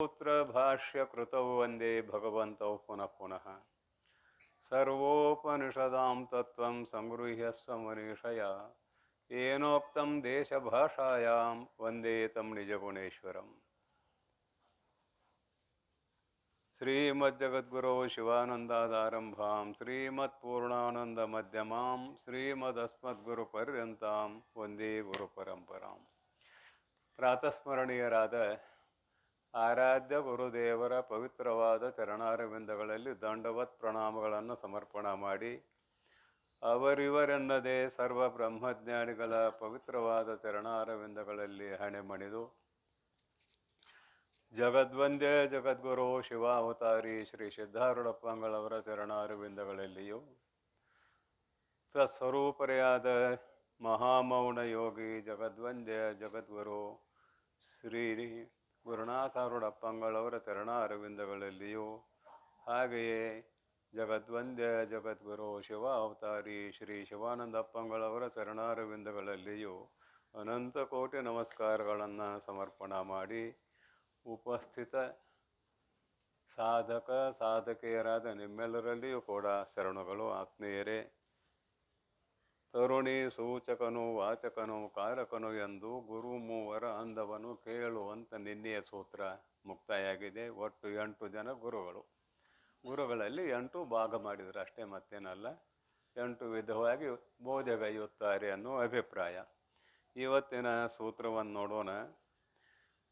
सूत्रभाष्यकृतौ वन्दे भगवन्तौ पुनः पुनः सर्वोपनिषदां तत्त्वं संगृह्य स्वमनीषया येनोक्तं देशभाषायां वन्दे तं निजगुणेश्वरम् श्रीमज्जगद्गुरो शिवानन्दादारम्भां श्रीमत्पूर्णानन्दमध्यमां श्रीमदस्मद्गुरुपर्यन्तां वन्दे गुरुपरम्पराम् ಪ್ರಾತಸ್ಮರಣೀಯರಾದ ಆರಾಧ್ಯ ಗುರುದೇವರ ಪವಿತ್ರವಾದ ಚರಣಾರವಿಂದಗಳಲ್ಲಿ ದಂಡವತ್ ಪ್ರಣಾಮಗಳನ್ನು ಸಮರ್ಪಣೆ ಮಾಡಿ ಅವರಿವರೆನ್ನದೇ ಸರ್ವ ಬ್ರಹ್ಮಜ್ಞಾನಿಗಳ ಪವಿತ್ರವಾದ ಚರಣಾರವಿಂದಗಳಲ್ಲಿ ಹಣೆ ಮಣಿದು ಜಗದ್ವಂದ್ಯ ಜಗದ್ಗುರು ಶಿವಾವತಾರಿ ಶ್ರೀ ಸಿದ್ಧಾರೂಢಪ್ಪಂಗಳವರ ಚರಣಾರವಿಂದಗಳಲ್ಲಿಯೂ ತತ್ಸ್ವರೂಪರೆಯಾದ ಮಹಾಮೌನ ಯೋಗಿ ಜಗದ್ವಂದ್ಯ ಜಗದ್ಗುರು ಶ್ರೀ ಗುರುನಾಥಾರೂಢಪ್ಪಂಗಳವರ ಚರಣ ಅರವಿಂದಗಳಲ್ಲಿಯೂ ಹಾಗೆಯೇ ಜಗದ್ವಂದ್ಯ ಜಗದ್ಗುರು ಶಿವ ಅವತಾರಿ ಶ್ರೀ ಶಿವಾನಂದಪ್ಪಂಗಳವರ ಚರಣಾರವಿಂದಗಳಲ್ಲಿಯೂ ಅನಂತ ಕೋಟಿ ನಮಸ್ಕಾರಗಳನ್ನು ಸಮರ್ಪಣೆ ಮಾಡಿ ಉಪಸ್ಥಿತ ಸಾಧಕ ಸಾಧಕಿಯರಾದ ನಿಮ್ಮೆಲ್ಲರಲ್ಲಿಯೂ ಕೂಡ ಶರಣುಗಳು ಆತ್ಮೀಯರೇ. ತರುಣಿ ಸೂಚಕನು ವಾಚಕನು ಕಾರಕನು ಎಂದು ಗುರು ಮೂವರ ಅಂದವನು ಕೇಳುವಂತ ನಿನ್ನೆಯ ಸೂತ್ರ ಮುಕ್ತಾಯಾಗಿದೆ. ಒಟ್ಟು 8 ಜನ ಗುರುಗಳಲ್ಲಿ 8 ಭಾಗ ಮಾಡಿದ್ರು ಅಷ್ಟೇ, ಮತ್ತೇನಲ್ಲ. 8 ವಿಧವಾಗಿ ಬೋಧೆಗೈಯುತ್ತಾರೆ ಅನ್ನೋ ಅಭಿಪ್ರಾಯ. ಇವತ್ತಿನ ಸೂತ್ರವನ್ನು ನೋಡೋಣ.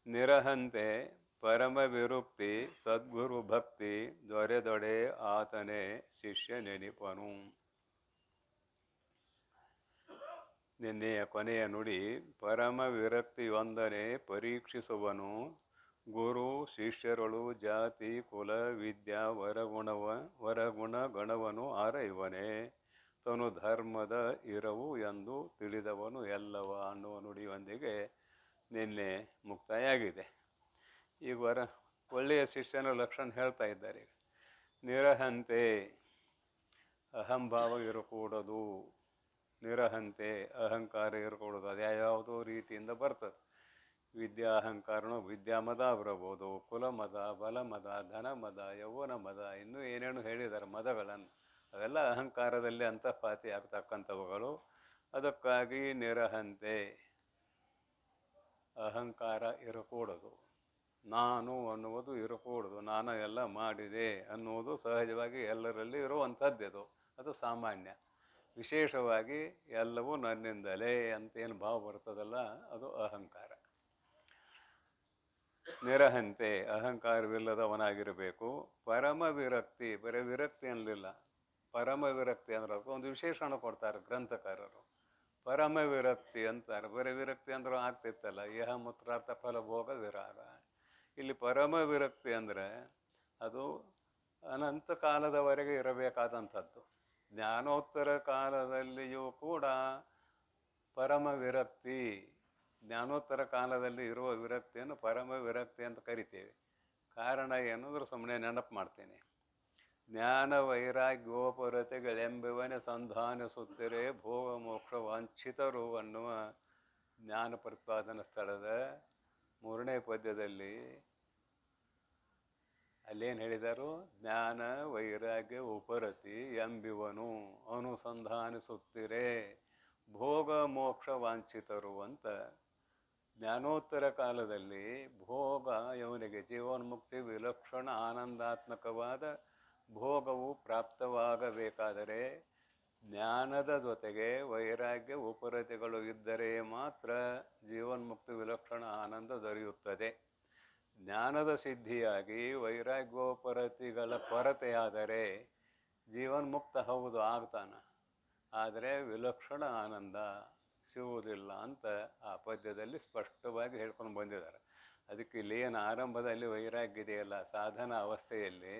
ನಿರಹಂತೆ ಪರಮ ವಿರುಕ್ತಿ ಸದ್ಗುರು ಭಕ್ತಿ ದೊರೆದೊಡೆ ಆತನೇ ಶಿಷ್ಯ ನೆನಿಪನು. ನಿನ್ನೆಯ ಕೊನೆಯ ನುಡಿ ಪರಮ ವಿರಕ್ತಿಯೊಂದನೆ ಪರೀಕ್ಷಿಸುವನು. ಗುರು ಶಿಷ್ಯರುಳು ಜಾತಿ ಕುಲ ವಿದ್ಯಾ ವರಗುಣ ಗಣವನು ಆರೈವನೇ. ತನು ಧರ್ಮದ ಇರವು ಎಂದು ತಿಳಿದವನು ಎಲ್ಲವ ಅನ್ನುವ ನುಡಿಯೊಂದಿಗೆ ನಿನ್ನೆ ಮುಕ್ತಾಯಾಗಿದೆ. ಈಗ ಒಳ್ಳೆಯ ಶಿಷ್ಯನ ಲಕ್ಷಣ ಹೇಳ್ತಾ ಇದ್ದಾರೆ. ನಿರಹಂತೆ ಅಹಂಭಾವ ಇರಕೂಡದು. ನಿರಹಂತೆ ಅಹಂಕಾರ ಇರಕೂಡದು. ಅದು ಯಾವುದೋ ರೀತಿಯಿಂದ ಬರ್ತದೆ. ವಿದ್ಯಾ ಅಹಂಕಾರನೂ ವಿದ್ಯಾಮದ ಬರಬಹುದು, ಕುಲಮದ, ಬಲಮದ, ಧನಮದ, ಯೌವನ ಮದ, ಇನ್ನೂ ಏನೇನು ಹೇಳಿದ್ದಾರೆ ಮದಗಳನ್ನು. ಅವೆಲ್ಲ ಅಹಂಕಾರದಲ್ಲಿ ಅಂತಃಪಾತಿ ಆಗ್ತಕ್ಕಂಥವುಗಳು. ಅದಕ್ಕಾಗಿ ನಿರಹಂತೆ ಅಹಂಕಾರ ಇರಕೂಡದು. ನಾನು ಅನ್ನುವುದು ಇರಕೂಡದು. ನಾನು ಎಲ್ಲ ಮಾಡಿದೆ ಅನ್ನುವುದು ಸಹಜವಾಗಿ ಎಲ್ಲರಲ್ಲಿ ಇರುವಂಥದ್ದು. ಅದು ಸಾಮಾನ್ಯ. ವಿಶೇಷವಾಗಿ ಎಲ್ಲವೂ ನನ್ನಿಂದಲೇ ಅಂತೇನು ಭಾವ ಬರ್ತದಲ್ಲ, ಅದು ಅಹಂಕಾರ. ನಿರಹಂತೆ ಅಹಂಕಾರವಿಲ್ಲದವನಾಗಿರಬೇಕು. ಪರಮ ವಿರಕ್ತಿ, ಬರೀ ವಿರಕ್ತಿ ಅನ್ನಲಿಲ್ಲ, ಪರಮ ವಿರಕ್ತಿ ಅಂದ್ರೆ ಒಂದು ವಿಶೇಷಣ ಕೊಡ್ತಾರೆ ಗ್ರಂಥಕಾರರು. ಪರಮ ವಿರಕ್ತಿ ಅಂತಾರೆ. ಬರೀ ವಿರಕ್ತಿ ಅಂದ್ರೂ ಆಗ್ತಿತ್ತಲ್ಲ, ಯಹ ಮೂತ್ರಾರ್ಥ ಫಲ ಭೋಗ ವಿರಾಗ. ಇಲ್ಲಿ ಪರಮ ವಿರಕ್ತಿ ಅಂದರೆ ಅದು ಅನಂತ ಕಾಲದವರೆಗೆ ಇರಬೇಕಾದಂಥದ್ದು. ಜ್ಞಾನೋತ್ತರ ಕಾಲದಲ್ಲಿಯೂ ಕೂಡ ಪರಮ ವಿರಕ್ತಿ, ಜ್ಞಾನೋತ್ತರ ಕಾಲದಲ್ಲಿ ಇರುವ ವಿರಕ್ತಿಯನ್ನು ಪರಮ ವಿರಕ್ತಿ ಅಂತ ಕರಿತೇವೆ. ಕಾರಣ ಏನಂದ್ರೆ ಸುಮ್ಮನೆ ನೆನಪು ಮಾಡ್ತೇನೆ. ಜ್ಞಾನ ವೈರಾಗ್ಯೋಪರತೆಗಳೆಂಬುವನೆ ಸಂಧಾನಿಸುತ್ತಿರೆ ಭೋಗ ಮೋಕ್ಷ ವಂಚಿತರು ಅನ್ನುವ ಜ್ಞಾನ ಪ್ರತಿಪಾದನ ಸ್ಥಳದ 3ನೇ ಪದ್ಯದಲ್ಲಿ ಅಲ್ಲೇನು ಹೇಳಿದರು? ಜ್ಞಾನ ವೈರಾಗ್ಯ ಉಪರತಿ ಎಂಬುವನು ಅನುಸಂಧಾನಿಸುತ್ತಿರೆ ಭೋಗ ಮೋಕ್ಷ ವಾಂಛಿತರು ಅಂತ. ಜ್ಞಾನೋತ್ತರ ಕಾಲದಲ್ಲಿ ಭೋಗ ಇವನಿಗೆ ಜೀವನ್ಮುಕ್ತಿ ವಿಲಕ್ಷಣ ಆನಂದಾತ್ಮಕವಾದ ಭೋಗವು ಪ್ರಾಪ್ತವಾಗಬೇಕಾದರೆ ಜ್ಞಾನದ ಜೊತೆಗೆ ವೈರಾಗ್ಯ ಉಪರತಿಗಳು ಇದ್ದರೆ ಮಾತ್ರ ಜೀವನ್ಮುಕ್ತಿ ವಿಲಕ್ಷಣ ಆನಂದ ದೊರೆಯುತ್ತದೆ. ಜ್ಞಾನದ ಸಿದ್ಧಿಯಾಗಿ ವೈರಾಗ್ಯೋಪರತಿಗಳ ಕೊರತೆಯಾದರೆ ಜೀವನ್ಮುಕ್ತ ಹೌದು ಆಗ್ತಾನ, ಆದರೆ ವಿಲಕ್ಷಣ ಆನಂದ ಸಿಗುವುದಿಲ್ಲ ಅಂತ ಆ ಪದ್ಯದಲ್ಲಿ ಸ್ಪಷ್ಟವಾಗಿ ಹೇಳ್ಕೊಂಡು ಬಂದಿದ್ದಾರೆ. ಅದಕ್ಕೆ ಇಲ್ಲಿ ಏನು ಆರಂಭದಲ್ಲಿ ವೈರಾಗ್ಯ ಇದೆಯಲ್ಲ, ಸಾಧನ ಅವಸ್ಥೆಯಲ್ಲಿ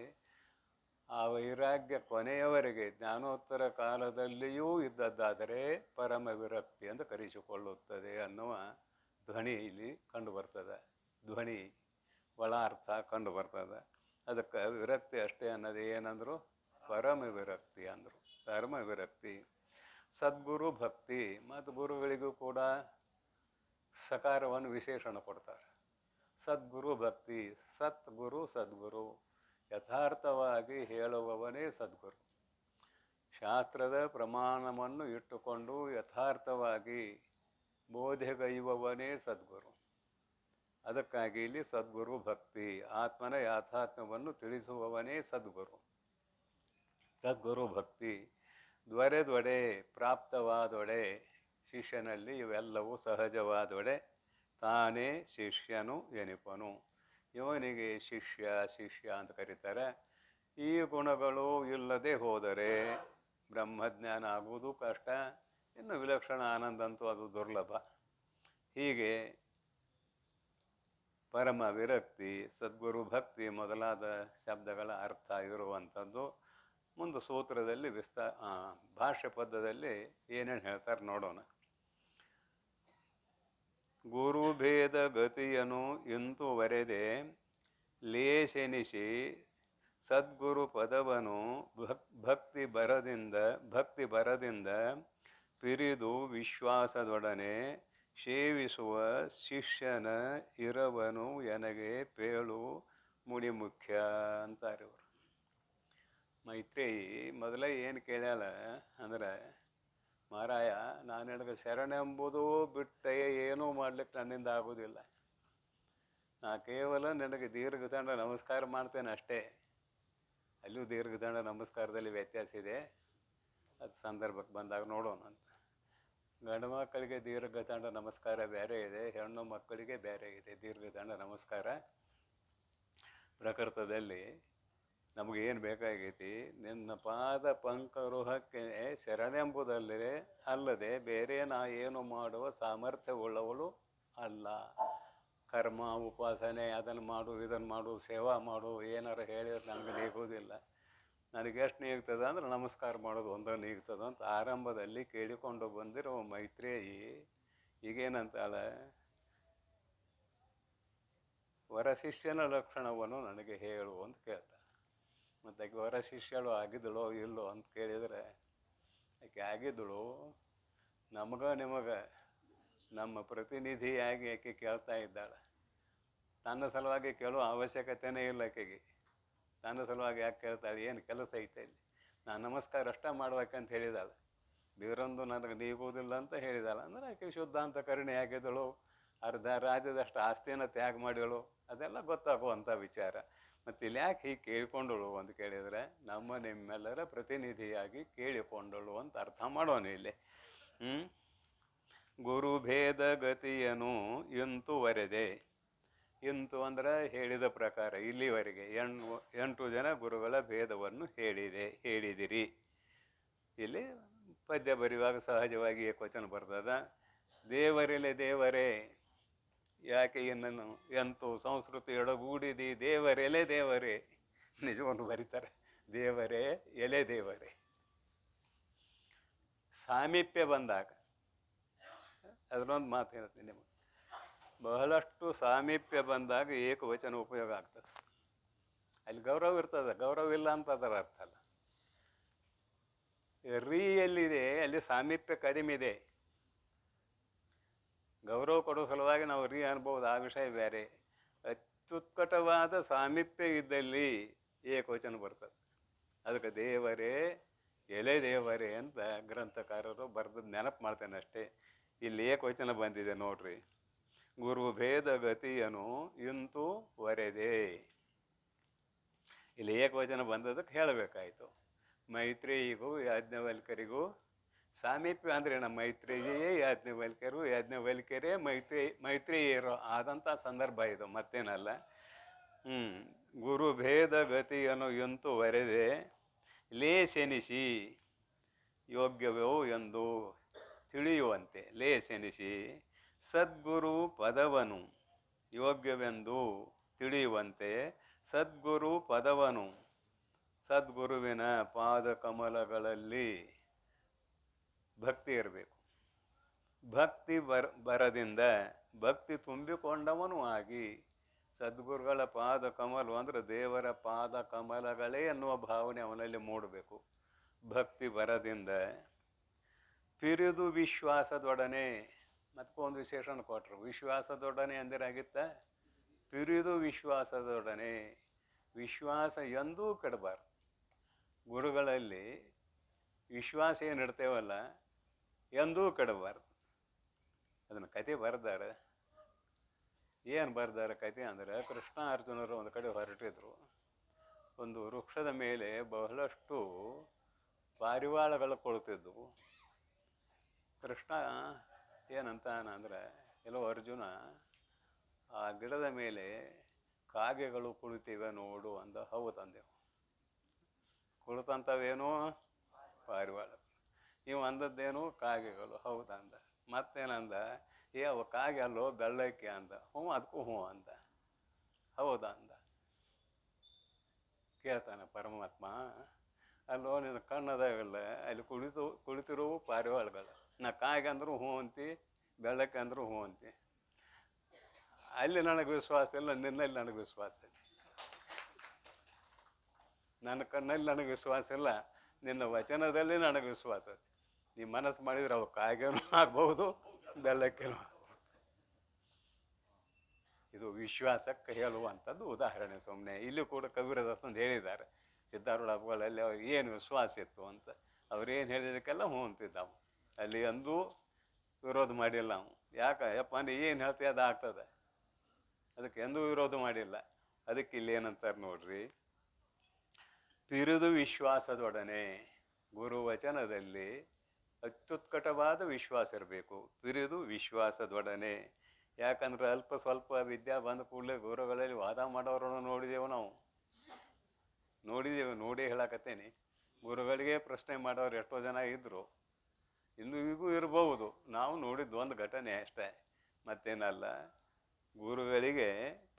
ಆ ವೈರಾಗ್ಯ ಕೊನೆಯವರೆಗೆ ಜ್ಞಾನೋತ್ತರ ಕಾಲದಲ್ಲಿಯೂ ಇದ್ದದ್ದಾದರೆ ಪರಮ ವಿರಕ್ತಿ ಎಂದು ಕರೆಸಿಕೊಳ್ಳುತ್ತದೆ ಅನ್ನುವ ಧ್ವನಿ ಇಲ್ಲಿ ಕಂಡು ಬರ್ತದೆ. ಧ್ವನಿ ಒಳ ಅರ್ಥ ಕಂಡು ಬರ್ತದೆ. ಅದಕ್ಕೆ ವಿರಕ್ತಿ ಅಷ್ಟೇ ಅನ್ನೋದು ಏನಂದ್ರು? ಪರಮ ವಿರಕ್ತಿ ಅಂದರು. ಧರ್ಮ ವಿರಕ್ತಿ. ಸದ್ಗುರು ಭಕ್ತಿ, ಮತ್ತು ಗುರುಗಳಿಗೂ ಕೂಡ ಸಕಾರವನ್ನು ವಿಶೇಷಣ ಕೊಡ್ತಾರೆ. ಸದ್ಗುರು ಭಕ್ತಿ, ಸತ್ಗುರು ಸದ್ಗುರು, ಯಥಾರ್ಥವಾಗಿ ಹೇಳುವವನೇ ಸದ್ಗುರು. ಶಾಸ್ತ್ರದ ಪ್ರಮಾಣವನ್ನು ಇಟ್ಟುಕೊಂಡು ಯಥಾರ್ಥವಾಗಿ ಬೋಧೆಗೈಯುವವನೇ ಸದ್ಗುರು. ಅದಕ್ಕಾಗಿ ಇಲ್ಲಿ ಸದ್ಗುರು ಭಕ್ತಿ, ಆತ್ಮನ ಯಾಥಾತ್ಮ್ಯವನ್ನು ತಿಳಿಸುವವನೇ ಸದ್ಗುರು. ಸದ್ಗುರು ಭಕ್ತಿ ದ್ವರೆದೊಡೆ ಪ್ರಾಪ್ತವಾದೊಡೆ, ಶಿಷ್ಯನಲ್ಲಿ ಇವೆಲ್ಲವೂ ಸಹಜವಾದೊಡೆ ತಾನೇ ಶಿಷ್ಯನು ಎನಿಪನು. ಇವನಿಗೆ ಶಿಷ್ಯ ಶಿಷ್ಯ ಅಂತ ಕರೀತಾರೆ. ಈ ಗುಣಗಳು ಇಲ್ಲದೆ ಹೋದರೆ ಬ್ರಹ್ಮಜ್ಞಾನ ಆಗುವುದು ಕಷ್ಟ, ಇನ್ನು ವಿಲಕ್ಷಣ ಆನಂದ ಅಂತೂ ಅದು ದುರ್ಲಭ. ಹೀಗೆ ಪರಮ ವಿರಕ್ತಿ, ಸದ್ಗುರು ಭಕ್ತಿ ಮೊದಲಾದ ಶಬ್ದಗಳ ಅರ್ಥ ಇರುವಂಥದ್ದು ಮುಂದೆ ಸೂತ್ರದಲ್ಲಿ ಭಾಷ್ಯ ಪದ್ಯದಲ್ಲಿ ಏನೇನು ಹೇಳ್ತಾರೆ ನೋಡೋಣ. ಗುರುಭೇದ ಗತಿಯನು ಇಂತು ವರೆದೆ ಲೇಶೆನಿಸಿ ಸದ್ಗುರು ಪದವನು ಭಕ್ತಿ ಬರದಿಂದ ಪಿರಿದು ವಿಶ್ವಾಸದೊಡನೆ ಸೇವಿಸುವ ಶಿಷ್ಯನ ಇರವನು ಎನಗೆ ಪೇಳು ಮುಡಿ ಮುಖ್ಯ ಅಂತಾರೆ ಇವರು. ಮೈತ್ರೇಯಿ ಮೊದಲೇ ಏನು ಕೇಳ್ಯಾಳ ಅಂದ್ರೆ, ಮಾರಾಯ ನಾನು ನಿನಗೆ ಶರಣೆಂಬುದು ಬಿಟ್ಟೆ ಏನೂ ಮಾಡ್ಲಿಕ್ಕೆ ನನ್ನಿಂದ ಆಗೋದಿಲ್ಲ. ನಾ ಕೇವಲ ನಿನಗೆ ದೀರ್ಘದಂಡ ನಮಸ್ಕಾರ ಮಾಡ್ತೇನೆ ಅಷ್ಟೇ. ಅಲ್ಲೂ ದೀರ್ಘದಂಡ ನಮಸ್ಕಾರದಲ್ಲಿ ವ್ಯತ್ಯಾಸ ಇದೆ, ಅದು ಸಂದರ್ಭಕ್ಕೆ ಬಂದಾಗ ನೋಡೋಣ ಅಂತ. ಗಂಡು ಮಕ್ಕಳಿಗೆ ದೀರ್ಘದಂಡ ನಮಸ್ಕಾರ ಬೇರೆ ಇದೆ, ಹೆಣ್ಣು ಮಕ್ಕಳಿಗೆ ಬೇರೆ ಇದೆ ದೀರ್ಘದಂಡ ನಮಸ್ಕಾರ. ಪ್ರಕೃತದಲ್ಲಿ ನಮಗೇನು ಬೇಕಾಗೈತಿ, ನಿನ್ನ ಪಾದ ಪಂಕರುಹಕ್ಕೆ ಶರಣೆಂಬುದಲ್ಲದೆ ಅಲ್ಲದೆ ಬೇರೆ ನಾ ಏನು ಮಾಡುವ ಸಾಮರ್ಥ್ಯವುಳ್ಳವಳು ಅಲ್ಲ. ಕರ್ಮ ಉಪಾಸನೆ ಅದನ್ನು ಮಾಡು ಇದನ್ನು ಮಾಡು ಸೇವಾ ಮಾಡು ಏನಾರು ಹೇಳಿದ್ರೆ ನನಗೆ ನೀಗೋದಿಲ್ಲ. ನನಗೆ ಎಷ್ಟು ನೀಗ್ತದೆ ಅಂದ್ರೆ ನಮಸ್ಕಾರ ಮಾಡೋದು ಒಂದೋ ನೀಗ್ತದೆ ಅಂತ ಆರಂಭದಲ್ಲಿ ಕೇಳಿಕೊಂಡು ಬಂದಿರೋ ಮೈತ್ರೇಯಿ ಈಗೇನಂತಾಳೆ, ವರಶಿಷ್ಯನ ಲಕ್ಷಣವನ್ನು ನನಗೆ ಹೇಳು ಅಂತ ಕೇಳ್ತಾಳೆ. ಮತ್ತು ಆಕೆ ವರಶಿಷ್ಯಳು ಆಗಿದ್ದಳೋ ಇಲ್ಲೋ ಅಂತ ಕೇಳಿದರೆ, ಆಕೆ ಆಗಿದ್ದಳು. ನಿಮಗೆ ನಮ್ಮ ಪ್ರತಿನಿಧಿಯಾಗಿ ಆಕೆ ಕೇಳ್ತಾ ಇದ್ದಾಳೆ. ತನ್ನ ಸಲುವಾಗಿ ಕೇಳೋ ಅವಶ್ಯಕತೆಯೇ ಇಲ್ಲ ಆಕೆಗೆ. ತನ್ನ ಸಲುವಾಗಿ ಯಾಕೆ ಕೇಳ್ತಾಳೆ, ಏನು ಕೆಲಸ ಐತೆ ಇಲ್ಲಿ, ನಾನು ನಮಸ್ಕಾರ ಅಷ್ಟ ಮಾಡ್ಬೇಕಂತ ಹೇಳಿದಾಳೆ. ಬೇರೊಂದು ನನಗೆ ನೀಗುವುದಿಲ್ಲ ಅಂತ ಹೇಳಿದಾಳೆ. ಅಂದರೆ ಆಕೆ ಶುದ್ಧ ಅಂತ ಕರುಣೆ ಆಗಿದ್ದಳು. ಅರ್ಧ ರಾಜ್ಯದಷ್ಟು ಆಸ್ತಿಯನ್ನು ತ್ಯಾಗ ಮಾಡಿದಳು. ಅದೆಲ್ಲ ಗೊತ್ತಾಗುವಂಥ ವಿಚಾರ. ಮತ್ತು ಇಲ್ಲಿ ಯಾಕೆ ಹೀಗೆ ಕೇಳಿಕೊಂಡಳು ಅಂತ ಕೇಳಿದರೆ, ನಿಮ್ಮೆಲ್ಲರ ಪ್ರತಿನಿಧಿಯಾಗಿ ಕೇಳಿಕೊಂಡಳು ಅಂತ ಅರ್ಥ ಮಾಡೋಣ ಇಲ್ಲಿ. ಗುರುಭೇದ ಗತಿಯನು ಇಂತು ವರೆದೆ. ಇಂತು ಅಂದರೆ ಹೇಳಿದ ಪ್ರಕಾರ ಇಲ್ಲಿವರೆಗೆ 8 ಜನ ಗುರುಗಳ ಭೇದವನ್ನು ಹೇಳಿದಿರಿ. ಇಲ್ಲಿ ಪದ್ಯ ಬರೆಯುವಾಗ ಸಹಜವಾಗಿ ಏಕವಚನ ಬರ್ತದ. ದೇವರೆಲೆ ದೇವರೇ, ಯಾಕೆ ಇನ್ನನ್ನು ಎಂತೂ ಸಂಸ್ಕೃತಿ ಎಡಗೂಡಿದಿ ದೇವರೆಲೆ ದೇವರೇ, ನಿಜವನ್ನು ಬರೀತಾರೆ. ದೇವರೇ ಎಲೆ ದೇವರೇ. ಸಾಮೀಪ್ಯ ಬಂದಾಗ ಅದನ್ನೊಂದು ಮಾತು ಹೇಳ್ತೀನಿ ನಿಮಗೆ. ಬಹಳಷ್ಟು ಸಾಮೀಪ್ಯ ಬಂದಾಗ ಏಕವಚನ ಉಪಯೋಗ ಆಗ್ತದೆ. ಅಲ್ಲಿ ಗೌರವ ಇರ್ತದೆ, ಗೌರವ ಇಲ್ಲ ಅಂತ ಅದರ ಅರ್ಥ ಅಲ್ಲ. ಎಲ್ಲಿದೆ ಅಲ್ಲಿ ಸಾಮೀಪ್ಯ ಕಡಿಮೆ ಇದೆ. ಗೌರವ ಕೊಡೋ ಸಲುವಾಗಿ ನಾವು ಅನ್ಬೋದು, ಆ ವಿಷಯ ಬೇರೆ. ಅತ್ಯುತ್ಕಟವಾದ ಸಾಮೀಪ್ಯ ಇದ್ದಲ್ಲಿ ಏಕವಚನ ಬರ್ತದೆ. ಅದಕ್ಕೆ ದೇವರೇ ಎಲೆ ದೇವರೇ ಅಂತ ಗ್ರಂಥಕಾರರು ಬರೆದದ್ದು ನೆನಪು ಮಾಡ್ತೇನೆ ಅಷ್ಟೇ. ಇಲ್ಲಿ ಏಕವಚನ ಬಂದಿದೆ ನೋಡ್ರಿ. ಗುರು ಭೇದ ಗತಿಯನು ಇಂತು ವರೆದೆ. ಇಲ್ಲಿ ಏಕವಚನ ಬಂದದಕ್ಕೆ ಹೇಳಬೇಕಾಯಿತು. ಮೈತ್ರೇಯಿಗೂ ಯಾಜ್ಞವಲ್ಕರಿಗೂ ಸಾಮೀಪ್ಯ ಅಂದರೆ ನಮ್ಮ ಮೈತ್ರೇಯಿಯೇ ಯಾಜ್ಞವಲ್ಕ್ಯರು, ಯಾಜ್ಞವಲ್ಕ್ಯರೇ ಮೈತ್ರೇಯರು ಆದಂಥ ಸಂದರ್ಭ ಇದು, ಮತ್ತೇನಲ್ಲ. ಗುರುಭೇದ ಗತಿಯನ್ನು ಇಂತು ವರೆದೆ ಲೇಸೆನಿಸಿ ಯೋಗ್ಯವೋ ಎಂದು ತಿಳಿಯುವಂತೆ. ಲೇಸೆನಿಸಿ ಸದ್ಗುರು ಪದವನು ಯೋಗ್ಯವೆಂದು ತಿಳಿಯುವಂತೆ ಸದ್ಗುರು ಪದವನು, ಸದ್ಗುರುವಿನ ಪಾದ ಕಮಲಗಳಲ್ಲಿ ಭಕ್ತಿ ಇರಬೇಕು. ಭಕ್ತಿ ಬರದಿಂದ ಭಕ್ತಿ ತುಂಬಿಕೊಂಡವನು ಆಗಿ, ಸದ್ಗುರುಗಳ ಪಾದ ಕಮಲು ಅಂದರೆ ದೇವರ ಪಾದ ಕಮಲಗಳೇ ಎನ್ನುವ ಭಾವನೆ ಅವನಲ್ಲಿ ಮೂಡಬೇಕು. ಭಕ್ತಿ ಬರದಿಂದ ಪಿರಿದು ವಿಶ್ವಾಸದೊಡನೆ, ಮತ್ತೊಂದು ವಿಶೇಷಣ ಕೊಟ್ಟರು. ವಿಶ್ವಾಸದೊಡನೆ ಅಂದರೆ ಆಗಿತ್ತ ಪಿರಿದು ವಿಶ್ವಾಸದೊಡನೆ. ವಿಶ್ವಾಸ ಎಂದೂ ಕೆಡಬಾರ್ದು. ಗುರುಗಳಲ್ಲಿ ವಿಶ್ವಾಸ ಏನು ಇಡ್ತೇವಲ್ಲ ಎಂದೂ ಕೆಡಬಾರ್ದು. ಅದನ್ನು ಕತೆ ಬರ್ದಾರೆ. ಏನು ಬರ್ದಾರೆ ಕತೆ ಅಂದರೆ, ಕೃಷ್ಣ ಅರ್ಜುನರು ಒಂದು ಕಡೆ ಹೊರಟಿದ್ರು. ಒಂದು ವೃಕ್ಷದ ಮೇಲೆ ಬಹಳಷ್ಟು ಪಾರಿವಾಳಗಳು ಕೊಳ್ತಿದ್ವು. ಕೃಷ್ಣ ಏನಂತಾನಂದ್ರೆ, ಎಲ್ಲೋ ಅರ್ಜುನ, ಆ ಗಿಡದ ಮೇಲೆ ಕಾಗೆಗಳು ಕುಳಿತಿವೆ ನೋಡು ಅಂದ. ಹೌದಂದೆವು. ಕುಳಿತಂಥವೇನು ಪಾರಿವಾಳ. ನೀವು ಅಂದದ್ದೇನು ಕಾಗೆಗಳು. ಹೌದಂದ. ಮತ್ತೇನಂದ, ಅವ ಕಾಗೆ ಅಲ್ಲೋ ಬೆಳ್ಳಕ್ಕೆ ಅಂದ. ಅದಕ್ಕೂ ಹ್ಞೂ ಅಂದ. ಹೌದಾ ಅಂದ. ಕೇಳ್ತಾನೆ ಪರಮಾತ್ಮ, ಅಲ್ಲೋ ನಿನ್ನ ಕಣ್ಣದಾಗಲ್ಲ, ಅಲ್ಲಿ ಕುಳಿತಿರುವ ಪಾರಿವಾಳಗಳು. ನಾ ಕಾಗೆ ಅಂದ್ರೂ ಹ್ಞೂ ಅಂತಿ, ಬೆಳ್ಳಕ್ಕೆ ಅಂದ್ರೂ ಹ್ಞೂ ಅಂತಿ. ಅಲ್ಲಿ ನನಗೆ ವಿಶ್ವಾಸ ಇಲ್ಲ, ನಿನ್ನಲ್ಲಿ ನನಗೆ ವಿಶ್ವಾಸ ಇಲ್ಲ. ನನ್ನ ಕಣ್ಣಲ್ಲಿ ನನಗೆ ವಿಶ್ವಾಸ ಇಲ್ಲ, ನಿನ್ನ ವಚನದಲ್ಲಿ ನನಗೆ ವಿಶ್ವಾಸ ಇದೆ. ನೀ ಮನಸ್ಸು ಮಾಡಿದ್ರೆ ಅವು ಕಾಗೆನೂ ಆಗ್ಬಹುದು, ಬೆಳ್ಳಕ್ಕೇನೂ ಆಗ್ಬಹುದು. ಇದು ವಿಶ್ವಾಸಕ್ಕೆ ಹೇಳುವಂಥದ್ದು ಉದಾಹರಣೆ. ಸುಮ್ಮನೆ ಇಲ್ಲಿ ಕೂಡ ಕಬೀರದಾಸಂದು ಹೇಳಿದ್ದಾರೆ, ಸಿದ್ಧಾರೂಢ ಹಬ್ಬಗಳಲ್ಲಿ ಅವ್ರಿಗೆ ಏನು ವಿಶ್ವಾಸ ಇತ್ತು ಅಂತ. ಅವ್ರೇನು ಹೇಳಿದಕ್ಕೆಲ್ಲ ಹ್ಞೂ ಅಂತಿದ್ದಾವು. ಅಲ್ಲಿ ಅಂದೂ ವಿರೋಧ ಮಾಡಿಲ್ಲ ನಾವು. ಯಪ್ಪ ನೀ ಏನು ಹೇಳ್ತೀವಿ ಅದು ಆಗ್ತದೆ, ಅದಕ್ಕೆ ಎಂದೂ ವಿರೋಧ ಮಾಡಿಲ್ಲ. ಅದಕ್ಕೆ ಇಲ್ಲಿ ಏನಂತಾರೆ ನೋಡ್ರಿ, ಪಿರಿದು ವಿಶ್ವಾಸದೊಡನೆ. ಗುರುವಚನದಲ್ಲಿ ಅತ್ಯುತ್ಕಟವಾದ ವಿಶ್ವಾಸ ಇರಬೇಕು. ಪಿರಿದು ವಿಶ್ವಾಸದೊಡನೆ. ಯಾಕಂದ್ರೆ ಅಲ್ಪ ಸ್ವಲ್ಪ ವಿದ್ಯಾ ಬಂದ ಕೂಡಲೇ ಗುರುಗಳಲ್ಲಿ ವಾದ ಮಾಡೋರನ್ನು ನೋಡಿದೆವು ನಾವು. ನೋಡಿ ಹೇಳಕತ್ತೇನೆ. ಗುರುಗಳಿಗೆ ಪ್ರಶ್ನೆ ಮಾಡೋರು ಎಷ್ಟೋ ಜನ ಇದ್ರು, ಇನ್ನು ಈಗೂ ಇರಬಹುದು. ನಾವು ನೋಡಿದ್ದು ಒಂದು ಘಟನೆ ಅಷ್ಟೇ, ಮತ್ತೇನಲ್ಲ. ಗುರುಗಳಿಗೆ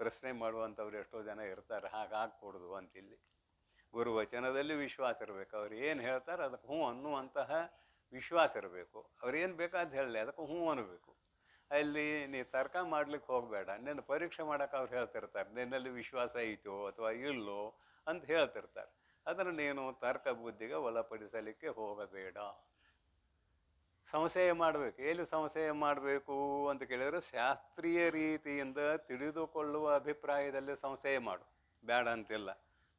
ಪ್ರಶ್ನೆ ಮಾಡುವಂಥವ್ರು ಎಷ್ಟೋ ಜನ ಇರ್ತಾರೆ. ಹಾಗಾಗ್ಕೂಡ್ದು ಅಂತಿಲ್ಲಿ. ಗುರುವಚನದಲ್ಲಿ ವಿಶ್ವಾಸ ಇರಬೇಕು. ಅವ್ರು ಏನು ಹೇಳ್ತಾರೆ ಅದಕ್ಕೆ ಹ್ಞೂ ಅನ್ನುವಂತಹ ವಿಶ್ವಾಸ ಇರಬೇಕು. ಅವ್ರೇನು ಬೇಕಾದ ಹೇಳಲಿ ಅದಕ್ಕೆ ಹ್ಞೂ ಅನ್ನಬೇಕು. ಅಲ್ಲಿ ನೀ ತರ್ಕ ಮಾಡ್ಲಿಕ್ಕೆ ಹೋಗಬೇಡ. ನಿನ್ನ ಪರೀಕ್ಷೆ ಮಾಡೋಕೆ ಅವ್ರು ಹೇಳ್ತಿರ್ತಾರೆ, ನಿನ್ನಲ್ಲಿ ವಿಶ್ವಾಸ ಐತೋ ಅಥವಾ ಇಲ್ಲೋ ಅಂತ ಹೇಳ್ತಿರ್ತಾರೆ. ಅದನ್ನು ನೀನು ತರ್ಕ ಬುದ್ಧಿಗೆ ಒಳಪಡಿಸಲಿಕ್ಕೆ ಹೋಗಬೇಡ. ಸಂಶಯ ಮಾಡಬೇಕು. ಎಲ್ಲಿ ಸಂಶಯ ಮಾಡಬೇಕು ಅಂತ ಕೇಳಿದರೆ, ಶಾಸ್ತ್ರೀಯ ರೀತಿಯಿಂದ ತಿಳಿದುಕೊಳ್ಳುವ ಅಭಿಪ್ರಾಯದಲ್ಲಿ ಸಂಶಯ ಮಾಡು, ಬೇಡ ಅಂತಿಲ್ಲ.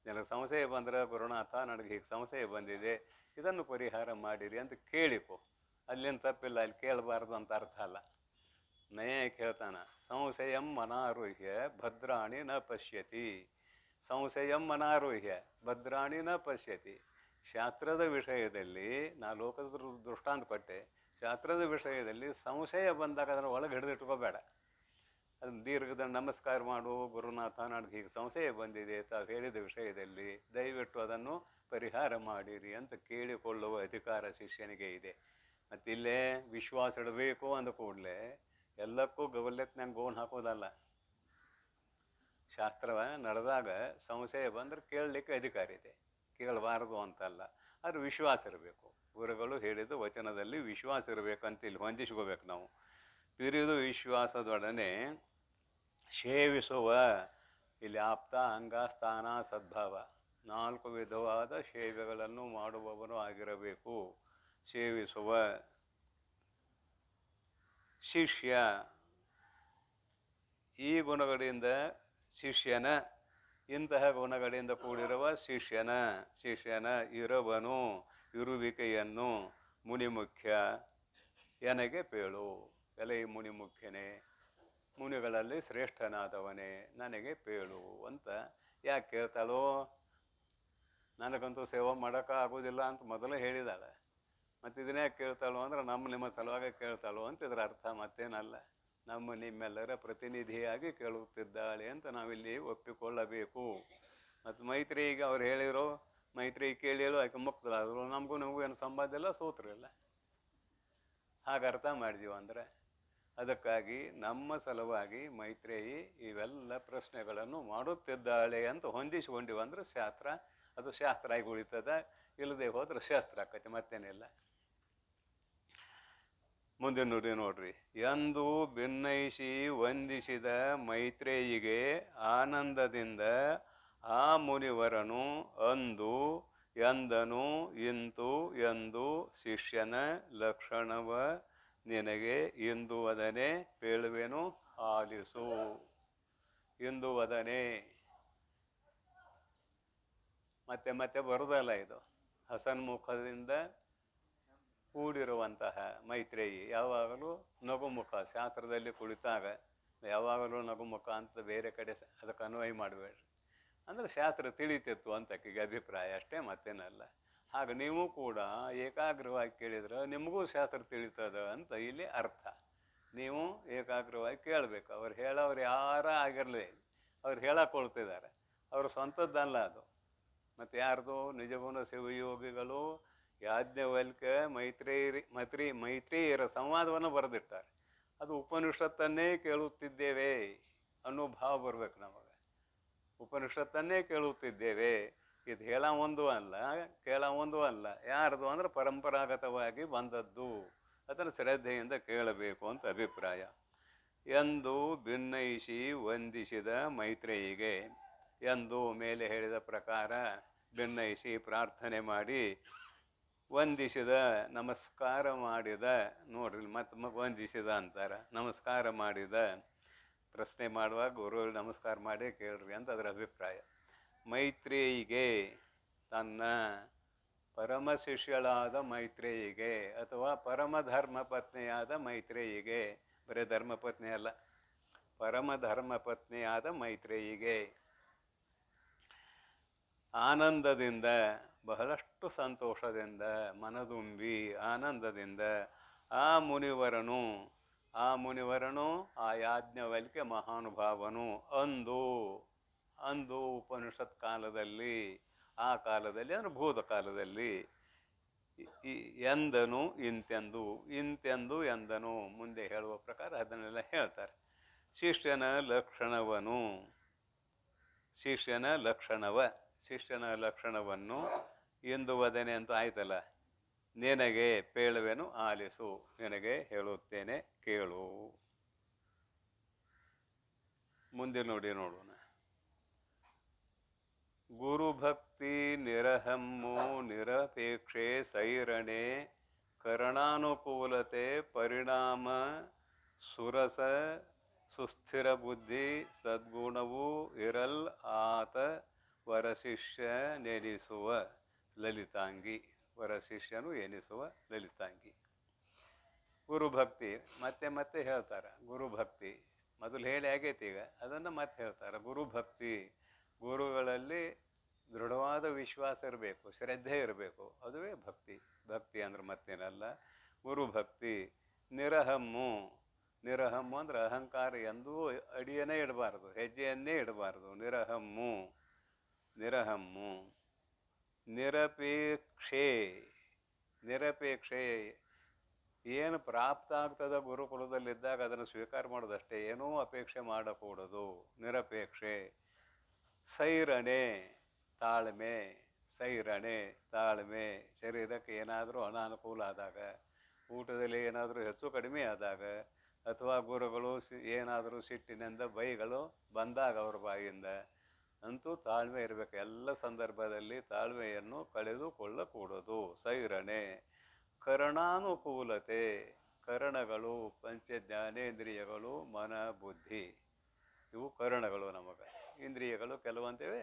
ನನಗೆ ಸಂಶಯ ಬಂದರೆ, ಗುರುನಾಥ ನನಗೆ ಹೀಗೆ ಸಂಶಯ ಬಂದಿದೆ, ಇದನ್ನು ಪರಿಹಾರ ಮಾಡಿರಿ ಅಂತ ಕೇಳಿಕೊ. ಅಲ್ಲೇನು ತಪ್ಪಿಲ್ಲ, ಅಲ್ಲಿ ಕೇಳಬಾರ್ದು ಅಂತ ಅರ್ಥ ಅಲ್ಲ. ನಯ ಕೇಳ್ತಾನ, ಸಂಶಯಂ ಅನಾರೋಹ್ಯ ಭದ್ರಾಣಿ ನ ಪಶ್ಯತಿ. ಸಂಶಯಂ ಅನಾರೋಹ್ಯ ಭದ್ರಾಣಿ ನ ಪಶ್ಯತಿ. ಶಾಸ್ತ್ರದ ವಿಷಯದಲ್ಲಿ, ನಾ ಲೋಕದ ದೃಷ್ಟಾಂತ ಕೊಟ್ಟೆ, ಶಾಸ್ತ್ರದ ವಿಷಯದಲ್ಲಿ ಸಂಶಯ ಬಂದಾಗ ಅದನ್ನು ಒಳಗೆ ಹಿಡಿದಿಟ್ಕೋಬೇಡ. ಅದನ್ನು ದೀರ್ಘದ ನಮಸ್ಕಾರ ಮಾಡು, ಗುರುನಾಥ ನನಗೆ ಹೀಗೆ ಸಂಶಯ ಬಂದಿದೆ ತಾವು ಹೇಳಿದ ವಿಷಯದಲ್ಲಿ, ದಯವಿಟ್ಟು ಅದನ್ನು ಪರಿಹಾರ ಮಾಡಿರಿ ಅಂತ ಕೇಳಿಕೊಳ್ಳುವ ಅಧಿಕಾರ ಶಿಷ್ಯನಿಗೆ ಇದೆ. ಮತ್ತಿಲ್ಲೇ ವಿಶ್ವಾಸ ಇಡಬೇಕು ಅಂದ ಕೂಡಲೇ ಎಲ್ಲಕ್ಕೂ ಗೌಲ್ಯತ್ನಾಗ ಗೋನ್ ಹಾಕೋದಲ್ಲ. ಶಾಸ್ತ್ರವ ನಡೆದಾಗ ಸಂಶಯ ಬಂದ್ರೆ ಕೇಳಲಿಕ್ಕೆ ಅಧಿಕಾರ ಇದೆ, ಕೇಳಬಾರದು ಅಂತಲ್ಲ. ಅದು ವಿಶ್ವಾಸ ಇರಬೇಕು. ಗುರುಗಳು ಹೇಳಿದ ವಚನದಲ್ಲಿ ವಿಶ್ವಾಸ ಇರಬೇಕಂತ ಇಲ್ಲಿ ಹೊಂದಿಸ್ಕೋಬೇಕು ನಾವು. ಪಿರಿದು ವಿಶ್ವಾಸದೊಡನೆ ಸೇವಿಸುವ. ಇಲ್ಲಿ ಆಪ್ತ, ಅಂಗ, ಸ್ಥಾನ, ಸದ್ಭಾವ 4 ವಿಧವಾದ ಸೇವೆಗಳನ್ನು ಮಾಡುವವನು ಆಗಿರಬೇಕು. ಸೇವಿಸುವ ಶಿಷ್ಯ. ಈ ಗುಣಗಳಿಂದ ಶಿಷ್ಯನ, ಇಂತಹ ಗುಣಗಳಿಂದ ಕೂಡಿರುವ ಶಿಷ್ಯನ ಇರವನು, ಇರುವಿಕೆಯನ್ನು ಮುನಿಮುಖ್ಯ ಎನಗೆ ಪೇಳು. ಎಲೆ ಮುನಿಮುಖ್ಯನೇ, ಮುನಿಗಳಲ್ಲಿ ಶ್ರೇಷ್ಠನಾದವನೇ, ನನಗೆ ಪೇಳು ಅಂತ ಯಾಕೆ ಕೇಳ್ತಾಳೋ? ನನಗಂತೂ ಸೇವೆ ಮಾಡೋಕೆ ಆಗೋದಿಲ್ಲ ಅಂತ ಮೊದಲೇ ಹೇಳಿದಾಳೆ. ಮತ್ತು ಇದನ್ನೇ ಕೇಳ್ತಾಳೋ ಅಂದ್ರೆ ನಿಮ್ಮ ಸಲುವಾಗಿ ಕೇಳ್ತಾಳೋ ಅಂತ ಇದರ ಅರ್ಥ, ಮತ್ತೇನಲ್ಲ. ನಿಮ್ಮೆಲ್ಲರ ಪ್ರತಿನಿಧಿಯಾಗಿ ಕೇಳುತ್ತಿದ್ದಾಳೆ ಅಂತ ನಾವಿಲ್ಲಿ ಒಪ್ಪಿಕೊಳ್ಳಬೇಕು. ಮತ್ತು ಮೈತ್ರಿಯಿಗೆ ಅವ್ರು ಹೇಳಿರೋ, ಮೈತ್ರಿ ಕೇಳಿಯಲು ಆಕೆ ಮುಕ್ತರಾದರು, ನಮಗೂ ಏನು ಸಂಬಂಧ ಇಲ್ಲ, ಸೂತ್ರ ಇಲ್ಲ. ಹಾಗೆ ಅರ್ಥ ಮಾಡಿದೀವಿ ಅಂದರೆ, ಅದಕ್ಕಾಗಿ ನಮ್ಮ ಸಲುವಾಗಿ ಮೈತ್ರೇಯಿ ಇವೆಲ್ಲ ಪ್ರಶ್ನೆಗಳನ್ನು ಮಾಡುತ್ತಿದ್ದಾಳೆ ಅಂತ ಹೊಂದಿಸಿಕೊಂಡಿವಿ ಅಂದ್ರೆ ಶಾಸ್ತ್ರ, ಅದು ಶಾಸ್ತ್ರ ಆಗಿ ಉಳಿತದ. ಇಲ್ಲದೆ ಹೋದ್ರೆ ಶಾಸ್ತ್ರ ಆಕತಿ, ಮತ್ತೇನಿಲ್ಲ. ಮುಂದೆ ನೋಡ್ರಿ, ಎಂದು ಭಿನ್ನೈಸಿ ವಂದಿಸಿದ ಮೈತ್ರೇಯಿಗೆ ಆನಂದದಿಂದ ಆ ಮುನಿವರನು ಅಂದು ಎಂದನು ಇಂತು ಎಂದು ಶಿಷ್ಯನ ಲಕ್ಷಣವ ನಿನಗೆ ಇಂದು ಅದನ್ನೇ ಹೇಳುವೆನು ಆಲಿಸು. ಇಂದು ವದನೆ. ಮತ್ತೆ ಮತ್ತೆ ಬರುದಲ್ಲ ಇದು. ಹಸನ್ಮುಖದಿಂದ ಕೂಡಿರುವಂತಹ ಮೈತ್ರೇಯಿ ಯಾವಾಗಲೂ ನಗುಮುಖ. ಶಾಸ್ತ್ರದಲ್ಲಿ ಕುಳಿತಾಗ ಯಾವಾಗಲೂ ನಗುಮುಖ ಅಂತ ಬೇರೆ ಕಡೆ ಅದಕ್ಕೆ ಅನ್ವಯ ಮಾಡಬೇಡ್ರಿ. ಅಂದರೆ ಶಾಸ್ತ್ರ ತಿಳಿತಿತ್ತು ಅಂತ ಆಕೆಗೆ ಅಭಿಪ್ರಾಯ ಅಷ್ಟೇ, ಮತ್ತೇನಲ್ಲ. ಹಾಗೆ ನೀವು ಕೂಡ ಏಕಾಗ್ರವಾಗಿ ಕೇಳಿದ್ರೆ ನಿಮಗೂ ಶಾಸ್ತ್ರ ತಿಳಿತದ ಅಂತ ಇಲ್ಲಿ ಅರ್ಥ. ನೀವು ಏಕಾಗ್ರವಾಗಿ ಕೇಳಬೇಕು. ಅವ್ರು ಹೇಳೋರು ಯಾರ ಆಗಿರಲಿ, ಅವ್ರು ಹೇಳಕೊಳ್ತಿದ್ದಾರೆ, ಅವ್ರ ಸ್ವಂತದ್ದಲ್ಲ ಅದು. ಮತ್ತು ಯಾರ್ದು? ನಿಜಗುಣ ಶಿವಯೋಗಿಗಳು ಯಾಜ್ಞವಲ್ಕ್ಯ ಮೈತ್ರೇಯರ ಸಂವಾದವನ್ನು ಬರೆದಿಟ್ಟಾರೆ. ಅದು ಉಪನಿಷತ್ತನ್ನೇ ಕೇಳುತ್ತಿದ್ದೇವೆ ಅನ್ನೋ ಭಾವ ಬರ್ಬೇಕು ನಮಗೆ. ಉಪನಿಷತ್ತನ್ನೇ ಕೇಳುತ್ತಿದ್ದೇವೆ, ಇದು ಹೇಳ ಒಂದು ಅಲ್ಲ, ಕೇಳ ಒಂದು ಅಲ್ಲ. ಯಾರ್ದು ಅಂದ್ರೆ ಪರಂಪರಾಗತವಾಗಿ ಬಂದದ್ದು, ಅದನ್ನು ಶ್ರದ್ಧೆಯಿಂದ ಕೇಳಬೇಕು ಅಂತ ಅಭಿಪ್ರಾಯ. ಎಂದು ಭಿನ್ನಯಿಸಿ ವಂದಿಸಿದ ಮೈತ್ರೇಯಿಗೆ, ಎಂದು ಮೇಲೆ ಹೇಳಿದ ಪ್ರಕಾರ ಭಿನ್ನಯಿಸಿ ಪ್ರಾರ್ಥನೆ ಮಾಡಿ ವಂದಿಸಿದ, ನಮಸ್ಕಾರ ಮಾಡಿದ. ನೋಡ್ರಿ, ಮತ್ತೆ ವಂದಿಸಿದ ಅಂತಾರೆ. ನಮಸ್ಕಾರ ಮಾಡಿದ. ಪ್ರಶ್ನೆ ಮಾಡುವಾಗ ಗುರು ನಮಸ್ಕಾರ ಮಾಡಿ ಕೇಳ್ರಿ ಅಂತ ಅದರ ಅಭಿಪ್ರಾಯ. ಮೈತ್ರೇಯಿಗೆ, ತನ್ನ ಪರಮ ಶಿಷ್ಯಳಾದ ಮೈತ್ರೇಯಿಗೆ ಅಥವಾ ಪರಮ ಧರ್ಮಪತ್ನಿಯಾದ ಮೈತ್ರೇಯಿಗೆ, ಬರೀ ಧರ್ಮಪತ್ನಿ ಅಲ್ಲ, ಪರಮ ಧರ್ಮಪತ್ನಿಯಾದ ಮೈತ್ರೇಯಿಗೆ ಆನಂದದಿಂದ, ಬಹಳಷ್ಟು ಸಂತೋಷದಿಂದ, ಮನದುಂಬಿ ಆನಂದದಿಂದ ಆ ಮುನಿವರನು ಆ ಯಾಜ್ಞವಲ್ಕ್ಯ ಮಹಾನುಭಾವನು ಅಂದು ಉಪನಿಷತ್ ಕಾಲದಲ್ಲಿ, ಆ ಕಾಲದಲ್ಲಿ ಅಂದರೆ ಭೂತ ಕಾಲದಲ್ಲಿ ಎಂದನು ಇಂತೆಂದು ಎಂದನು. ಮುಂದೆ ಹೇಳುವ ಪ್ರಕಾರ ಅದನ್ನೆಲ್ಲ ಹೇಳ್ತಾರೆ. ಶಿಷ್ಯನ ಲಕ್ಷಣವನ್ನು ಎಂದು ವದನೆ ಅಂತ ಆಯ್ತಲ್ಲ. ನಿನಗೆ ಪೇಳುವೆನು ಆಲಿಸು, ನಿನಗೆ ಹೇಳುತ್ತೇನೆ ಕೇಳು. ಮುಂದೆ ನೋಡೋಣ. ಗುರುಭಕ್ತಿ ನಿರಹಮ್ಮು ನಿರಪೇಕ್ಷೆ ಸೈರಣೆ ಕರಣಾನುಕೂಲತೆ ಪರಿಣಾಮ ಸುರಸ ಸುಸ್ಥಿರ ಬುದ್ಧಿ ಸದ್ಗುಣವೂ ಇರಲ್ ಆತ ವರಶಿಷ್ಯ ನೆನೆಸುವ ಲಲಿತಾಂಗಿ. ವರಶಿಷ್ಯನು ಎನಿಸುವ ಲಲಿತಾಂಗಿ. ಗುರುಭಕ್ತಿ ಮತ್ತೆ ಹೇಳ್ತಾರೆ. ಗುರುಭಕ್ತಿ ಮೊದಲು ಹೇಳಿ ಆಗೈತಿ, ಈಗ ಅದನ್ನು ಮತ್ತೆ ಹೇಳ್ತಾರೆ. ಗುರುಭಕ್ತಿ, ಗುರುಗಳಲ್ಲಿ ದೃಢವಾದ ವಿಶ್ವಾಸ ಇರಬೇಕು, ಶ್ರದ್ಧೆ ಇರಬೇಕು, ಅದುವೇ ಭಕ್ತಿ. ಭಕ್ತಿ ಅಂದ್ರೆ ಮತ್ತೇನಲ್ಲ, ಗುರುಭಕ್ತಿ. ನಿರಹಮ್ಮು ಅಂದ್ರೆ ಅಹಂಕಾರ ಎಂದೂ ಅಡಿಯನ್ನೇ ಇಡಬಾರ್ದು, ಹೆಜ್ಜೆಯನ್ನೇ ಇಡಬಾರ್ದು. ನಿರಹಮ್ಮು ನಿರಪೇಕ್ಷೆ ಏನು ಪ್ರಾಪ್ತ ಆಗ್ತದ ಗುರುಕುಲದಲ್ಲಿದ್ದಾಗ ಅದನ್ನು ಸ್ವೀಕಾರ ಮಾಡೋದಷ್ಟೇ, ಏನೂ ಅಪೇಕ್ಷೆ ಮಾಡಕೂಡದು. ನಿರಪೇಕ್ಷೆ. ಸೈರಣೆ ತಾಳ್ಮೆ. ಶರೀರಕ್ಕೆ ಏನಾದರೂ ಅನಾನುಕೂಲ ಆದಾಗ, ಊಟದಲ್ಲಿ ಏನಾದರೂ ಹೆಚ್ಚು ಕಡಿಮೆ ಆದಾಗ, ಅಥವಾ ಗುರುಗಳು ಏನಾದರೂ ಸಿಟ್ಟಿನಿಂದ ಬೈಗಳು ಬಂದಾಗ ಅವ್ರ ಬಾಯಿಂದ ಅಂತೂ ತಾಳ್ಮೆ ಇರಬೇಕು. ಎಲ್ಲ ಸಂದರ್ಭದಲ್ಲಿ ತಾಳ್ಮೆಯನ್ನು ಕಳೆದುಕೊಳ್ಳಕೂಡದು. ಸೈರಣೆ. ಕರಣಾನುಕೂಲತೆ. ಕರಣಗಳು, ಪಂಚ ಜ್ಞಾನೇಂದ್ರಿಯಗಳು, ಮನ ಬುದ್ಧಿ, ಇವು ಕರಣಗಳು. ನಮಗೆ ಇಂದ್ರಿಯಗಳು ಕೆಲವಂತೇವೆ,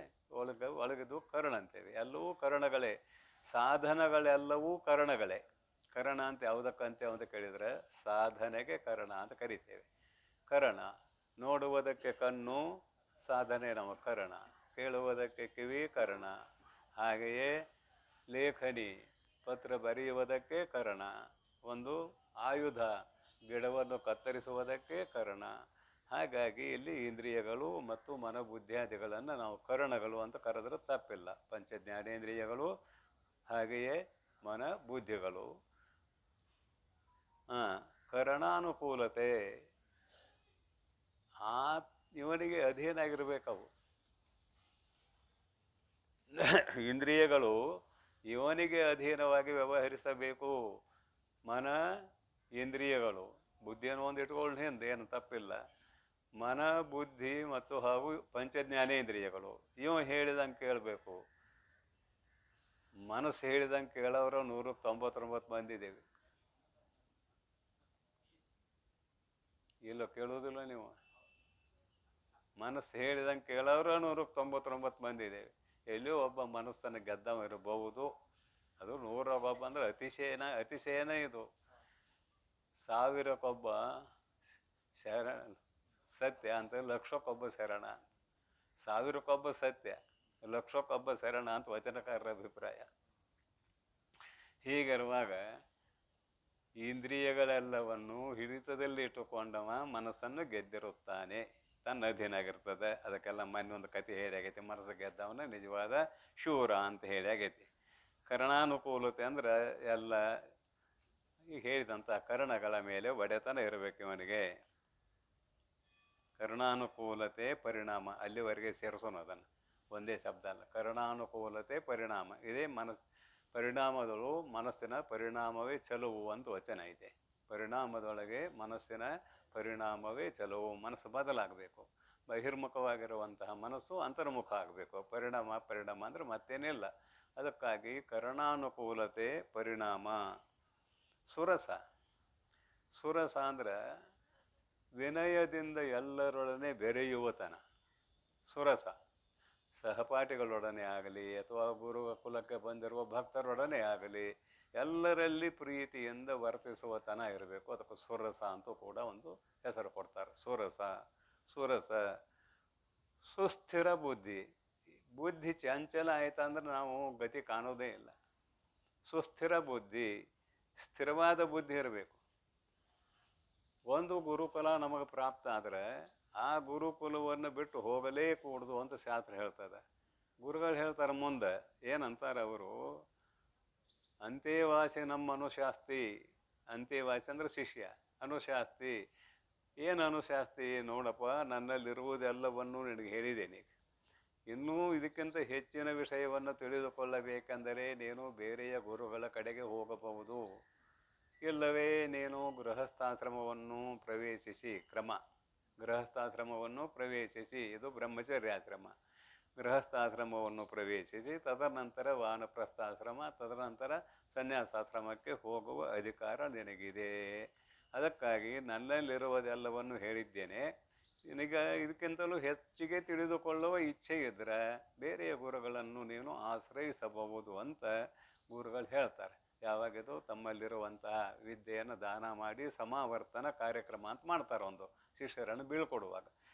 ಒಳಗಿದ್ದು ಕರಣ ಅಂತೇವೆ. ಎಲ್ಲವೂ ಕರಣಗಳೇ. ಸಾಧನಗಳೆಲ್ಲವೂ ಕರಣಗಳೇ. ಕರಣ ಅಂತ ಯಾವುದಕ್ಕಂತೇವೆ ಅಂತ ಕೇಳಿದರೆ ಸಾಧನೆಗೆ ಕರಣ ಅಂತ ಕರಿತೇವೆ. ಕರಣ. ನೋಡುವುದಕ್ಕೆ ಕಣ್ಣು ಸಾಧನೆ ನಮಗೆ ಕರಣ, ಕೇಳುವುದಕ್ಕೆ ಕಿವಿ ಕರಣ, ಹಾಗೆಯೇ ಲೇಖನಿ ಪತ್ರ ಬರೆಯುವುದಕ್ಕೆ ಕರಣ, ಒಂದು ಆಯುಧ ಗಿಡವನ್ನು ಕತ್ತರಿಸುವುದಕ್ಕೆ ಕರಣ. ಹಾಗಾಗಿ ಇಲ್ಲಿ ಇಂದ್ರಿಯಗಳು ಮತ್ತು ಮನೋಬುದ್ಧಿಯಾದಿಗಳನ್ನು ನಾವು ಕರಣಗಳು ಅಂತ ಕರೆದ್ರೆ ತಪ್ಪಿಲ್ಲ. ಪಂಚ ಜ್ಞಾನೇಂದ್ರಿಯಗಳು ಹಾಗೆಯೇ ಮನ ಬುದ್ಧಿಗಳು. ಕರಣಾನುಕೂಲತೆ, ಇವನಿಗೆ ಅಧೀನ ಆಗಿರ್ಬೇಕವು. ಇಂದ್ರಿಯಗಳು ಇವನಿಗೆ ಅಧೀನವಾಗಿ ವ್ಯವಹರಿಸಬೇಕು. ಮನ ಇಂದ್ರಿಯಗಳು, ಬುದ್ಧಿಯನ್ನು ಒಂದು ಇಟ್ಕೊಂಡು ಹಿಂದೆ ಏನು ತಪ್ಪಿಲ್ಲ. ಮನ ಬುದ್ಧಿ ಮತ್ತು ಹಾಗೂ ಪಂಚಜ್ಞಾನೇಂದ್ರಿಯಗಳು ಇವ ಹೇಳಿದಂಗೆ ಕೇಳಬೇಕು. ಮನಸ್ಸು ಹೇಳಿದಂಗೆ ಕೇಳೋರು 199 ಮಂದಿ ಇದ್ದೇವೆ. ಇಲ್ಲ ಕೇಳುವುದಿಲ್ಲ ನೀವು. ಮನಸ್ಸು ಹೇಳಿದಂಗೆ ಕೇಳೋರು 199 ಮಂದಿ ಇದ್ದೇವೆ. ಎಲ್ಲಿಯೋ ಒಬ್ಬ ಮನಸ್ಸನ್ನು ಗೆದ್ದವ ಇರಬಹುದು. ಅದು 100 ಅಂದ್ರೆ ಅತಿಶಯನೇ ಇದು. 1000ಕ್ಕೊಬ್ಬ ಶರಣ ಸತ್ಯ ಅಂತ, ಲಕ್ಷಕ್ಕೊಬ್ಬ ಶರಣ. 1000ಕ್ಕೊಬ್ಬ ಸತ್ಯ, ಲಕ್ಷಕ್ಕೊಬ್ಬ ಶರಣ ಅಂತ ವಚನಕಾರರ ಅಭಿಪ್ರಾಯ. ಹೀಗಿರುವಾಗ ಇಂದ್ರಿಯಗಳೆಲ್ಲವನ್ನು ಹಿಡಿತದಲ್ಲಿ ಇಟ್ಟುಕೊಂಡವ ಮನಸ್ಸನ್ನು ಗೆದ್ದಿರುತ್ತಾನೆ, ತನ್ನ ಅಧೀನಾಗಿರ್ತದೆ. ಅದಕ್ಕೆಲ್ಲ ಮೊನ್ನೊಂದು ಕತೆ ಹೇಳಿ ಆಗೈತಿ. ಮನಸ್ಸು ಗೆದ್ದವನ ನಿಜವಾದ ಶೂರ ಅಂತ ಹೇಳಿ ಆಗೈತಿ. ಕರ್ಣಾನುಕೂಲತೆ ಅಂದ್ರೆ ಎಲ್ಲ ಈಗ ಹೇಳಿದಂಥ ಕರ್ಣಗಳ ಮೇಲೆ ಒಡೆತನ ಇರಬೇಕು ಇವನಿಗೆ. ಕರ್ಣಾನುಕೂಲತೆ ಪರಿಣಾಮ, ಅಲ್ಲಿವರೆಗೆ ಸೇರಿಸೋಣ ಅದನ್ನು, ಒಂದೇ ಶಬ್ದ ಅಲ್ಲ. ಕರ್ಣಾನುಕೂಲತೆ ಪರಿಣಾಮ, ಇದೇ ಪರಿಣಾಮಗಳು ಮನಸ್ಸಿನ ಪರಿಣಾಮವೇ ಚಲುವು ಅಂತ ವಚನ ಇದೆ. ಪರಿಣಾಮದೊಳಗೆ ಮನಸ್ಸಿನ ಪರಿಣಾಮವೇ ಚಲುವು. ಮನಸ್ಸು ಬದಲಾಗಬೇಕು. ಬಹಿರ್ಮುಖವಾಗಿರುವಂತಹ ಮನಸ್ಸು ಅಂತರ್ಮುಖ ಆಗಬೇಕು. ಪರಿಣಾಮ ಅಂದರೆ ಮತ್ತೇನಿಲ್ಲ. ಅದಕ್ಕಾಗಿ ಕರ್ಣಾನುಕೂಲತೆ ಪರಿಣಾಮ. ಸುರಸ ಅಂದ್ರೆ ವಿನಯದಿಂದ ಎಲ್ಲರೊಡನೆ ಬೆರೆಯುವತನ ಸುರಸ. ಸಹಪಾಠಿಗಳೊಡನೆ ಆಗಲಿ ಅಥವಾ ಗುರುಕುಲಕ್ಕೆ ಬಂದಿರುವ ಭಕ್ತರೊಡನೆ ಆಗಲಿ ಎಲ್ಲರಲ್ಲಿ ಪ್ರೀತಿಯಿಂದ ವರ್ತಿಸುವತನ ಇರಬೇಕು. ಅದಕ್ಕೆ ಸುರಸ ಅಂತೂ ಕೂಡ ಒಂದು ಹೆಸರು ಕೊಡ್ತಾರೆ. ಸುರಸ. ಸುಸ್ಥಿರ ಬುದ್ಧಿ ಚಂಚಲ ಆಯ್ತಂದ್ರೆ ನಾವು ಗತಿ ಕಾಣೋದೇ ಇಲ್ಲ. ಸುಸ್ಥಿರ ಬುದ್ಧಿ, ಸ್ಥಿರವಾದ ಬುದ್ಧಿ ಇರಬೇಕು. ಒಂದು ಗುರುಕುಲ ನಮಗೆ ಪ್ರಾಪ್ತ ಆದರೆ ಆ ಗುರುಕುಲವನ್ನು ಬಿಟ್ಟು ಹೋಗಲೇ ಕೂಡುದು ಅಂತ ಶಾಸ್ತ್ರ ಹೇಳ್ತದೆ. ಗುರುಗಳು ಹೇಳ್ತಾರೆ ಮುಂದೆ ಏನಂತಾರೆ ಅವರು, ಅಂತೇವಾಸಿ ನಮ್ಮ ಅನುಶಾಸ್ತಿ. ಅಂತೇವಾಸಿ ಅಂದ್ರೆ ಶಿಷ್ಯ, ಅನುಶಾಸ್ತಿ. ಏನು ಅನುಶಾಸ್ತಿ? ನೋಡಪ್ಪ, ನನ್ನಲ್ಲಿರುವುದೆಲ್ಲವನ್ನೂ ನಿನಗೆ ಹೇಳಿದ್ದೇನೆ. ಇನ್ನೂ ಇದಕ್ಕಿಂತ ಹೆಚ್ಚಿನ ವಿಷಯವನ್ನು ತಿಳಿದುಕೊಳ್ಳಬೇಕೆಂದರೆ ನೀನು ಬೇರೆಯ ಗುರುಗಳ ಕಡೆಗೆ ಹೋಗಬಹುದು. ಇಲ್ಲವೇ ನೀನು ಗೃಹಸ್ಥಾಶ್ರಮವನ್ನು ಪ್ರವೇಶಿಸಿ, ಗೃಹಸ್ಥಾಶ್ರಮವನ್ನು ಪ್ರವೇಶಿಸಿ, ಇದು ಬ್ರಹ್ಮಚರ್ಯಾಶ್ರಮ. ಗೃಹಸ್ಥಾಶ್ರಮವನ್ನು ಪ್ರವೇಶಿಸಿ ತದನಂತರ ವಾನಪ್ರಸ್ಥಾಶ್ರಮ, ತದನಂತರ ಸನ್ಯಾಸಾಶ್ರಮಕ್ಕೆ ಹೋಗುವ ಅಧಿಕಾರ ನಿನಗಿದೆ. ಅದಕ್ಕಾಗಿ ನನ್ನಲ್ಲಿರುವುದೆಲ್ಲವನ್ನು ಹೇಳಿದ್ದೇನೆ. ನಿನಗೆ ಇದಕ್ಕಿಂತಲೂ ಹೆಚ್ಚಿಗೆ ತಿಳಿದುಕೊಳ್ಳುವ ಇಚ್ಛೆ ಇದ್ದರೆ ಬೇರೆಯ ಗುರುಗಳನ್ನು ನೀನು ಆಶ್ರಯಿಸಬಹುದು ಅಂತ ಗುರುಗಳು ಹೇಳ್ತಾರೆ. ಯಾವಾಗಿದು? ತಮ್ಮಲ್ಲಿರುವಂತಹ ವಿದ್ಯೆಯನ್ನು ದಾನ ಮಾಡಿ ಸಮಾವರ್ತನ ಕಾರ್ಯಕ್ರಮ ಅಂತ ಮಾಡ್ತಾರೆ. ಒಂದು ಶಿಷ್ಯರನ್ನು ಬೀಳ್ಕೊಡುವಾಗ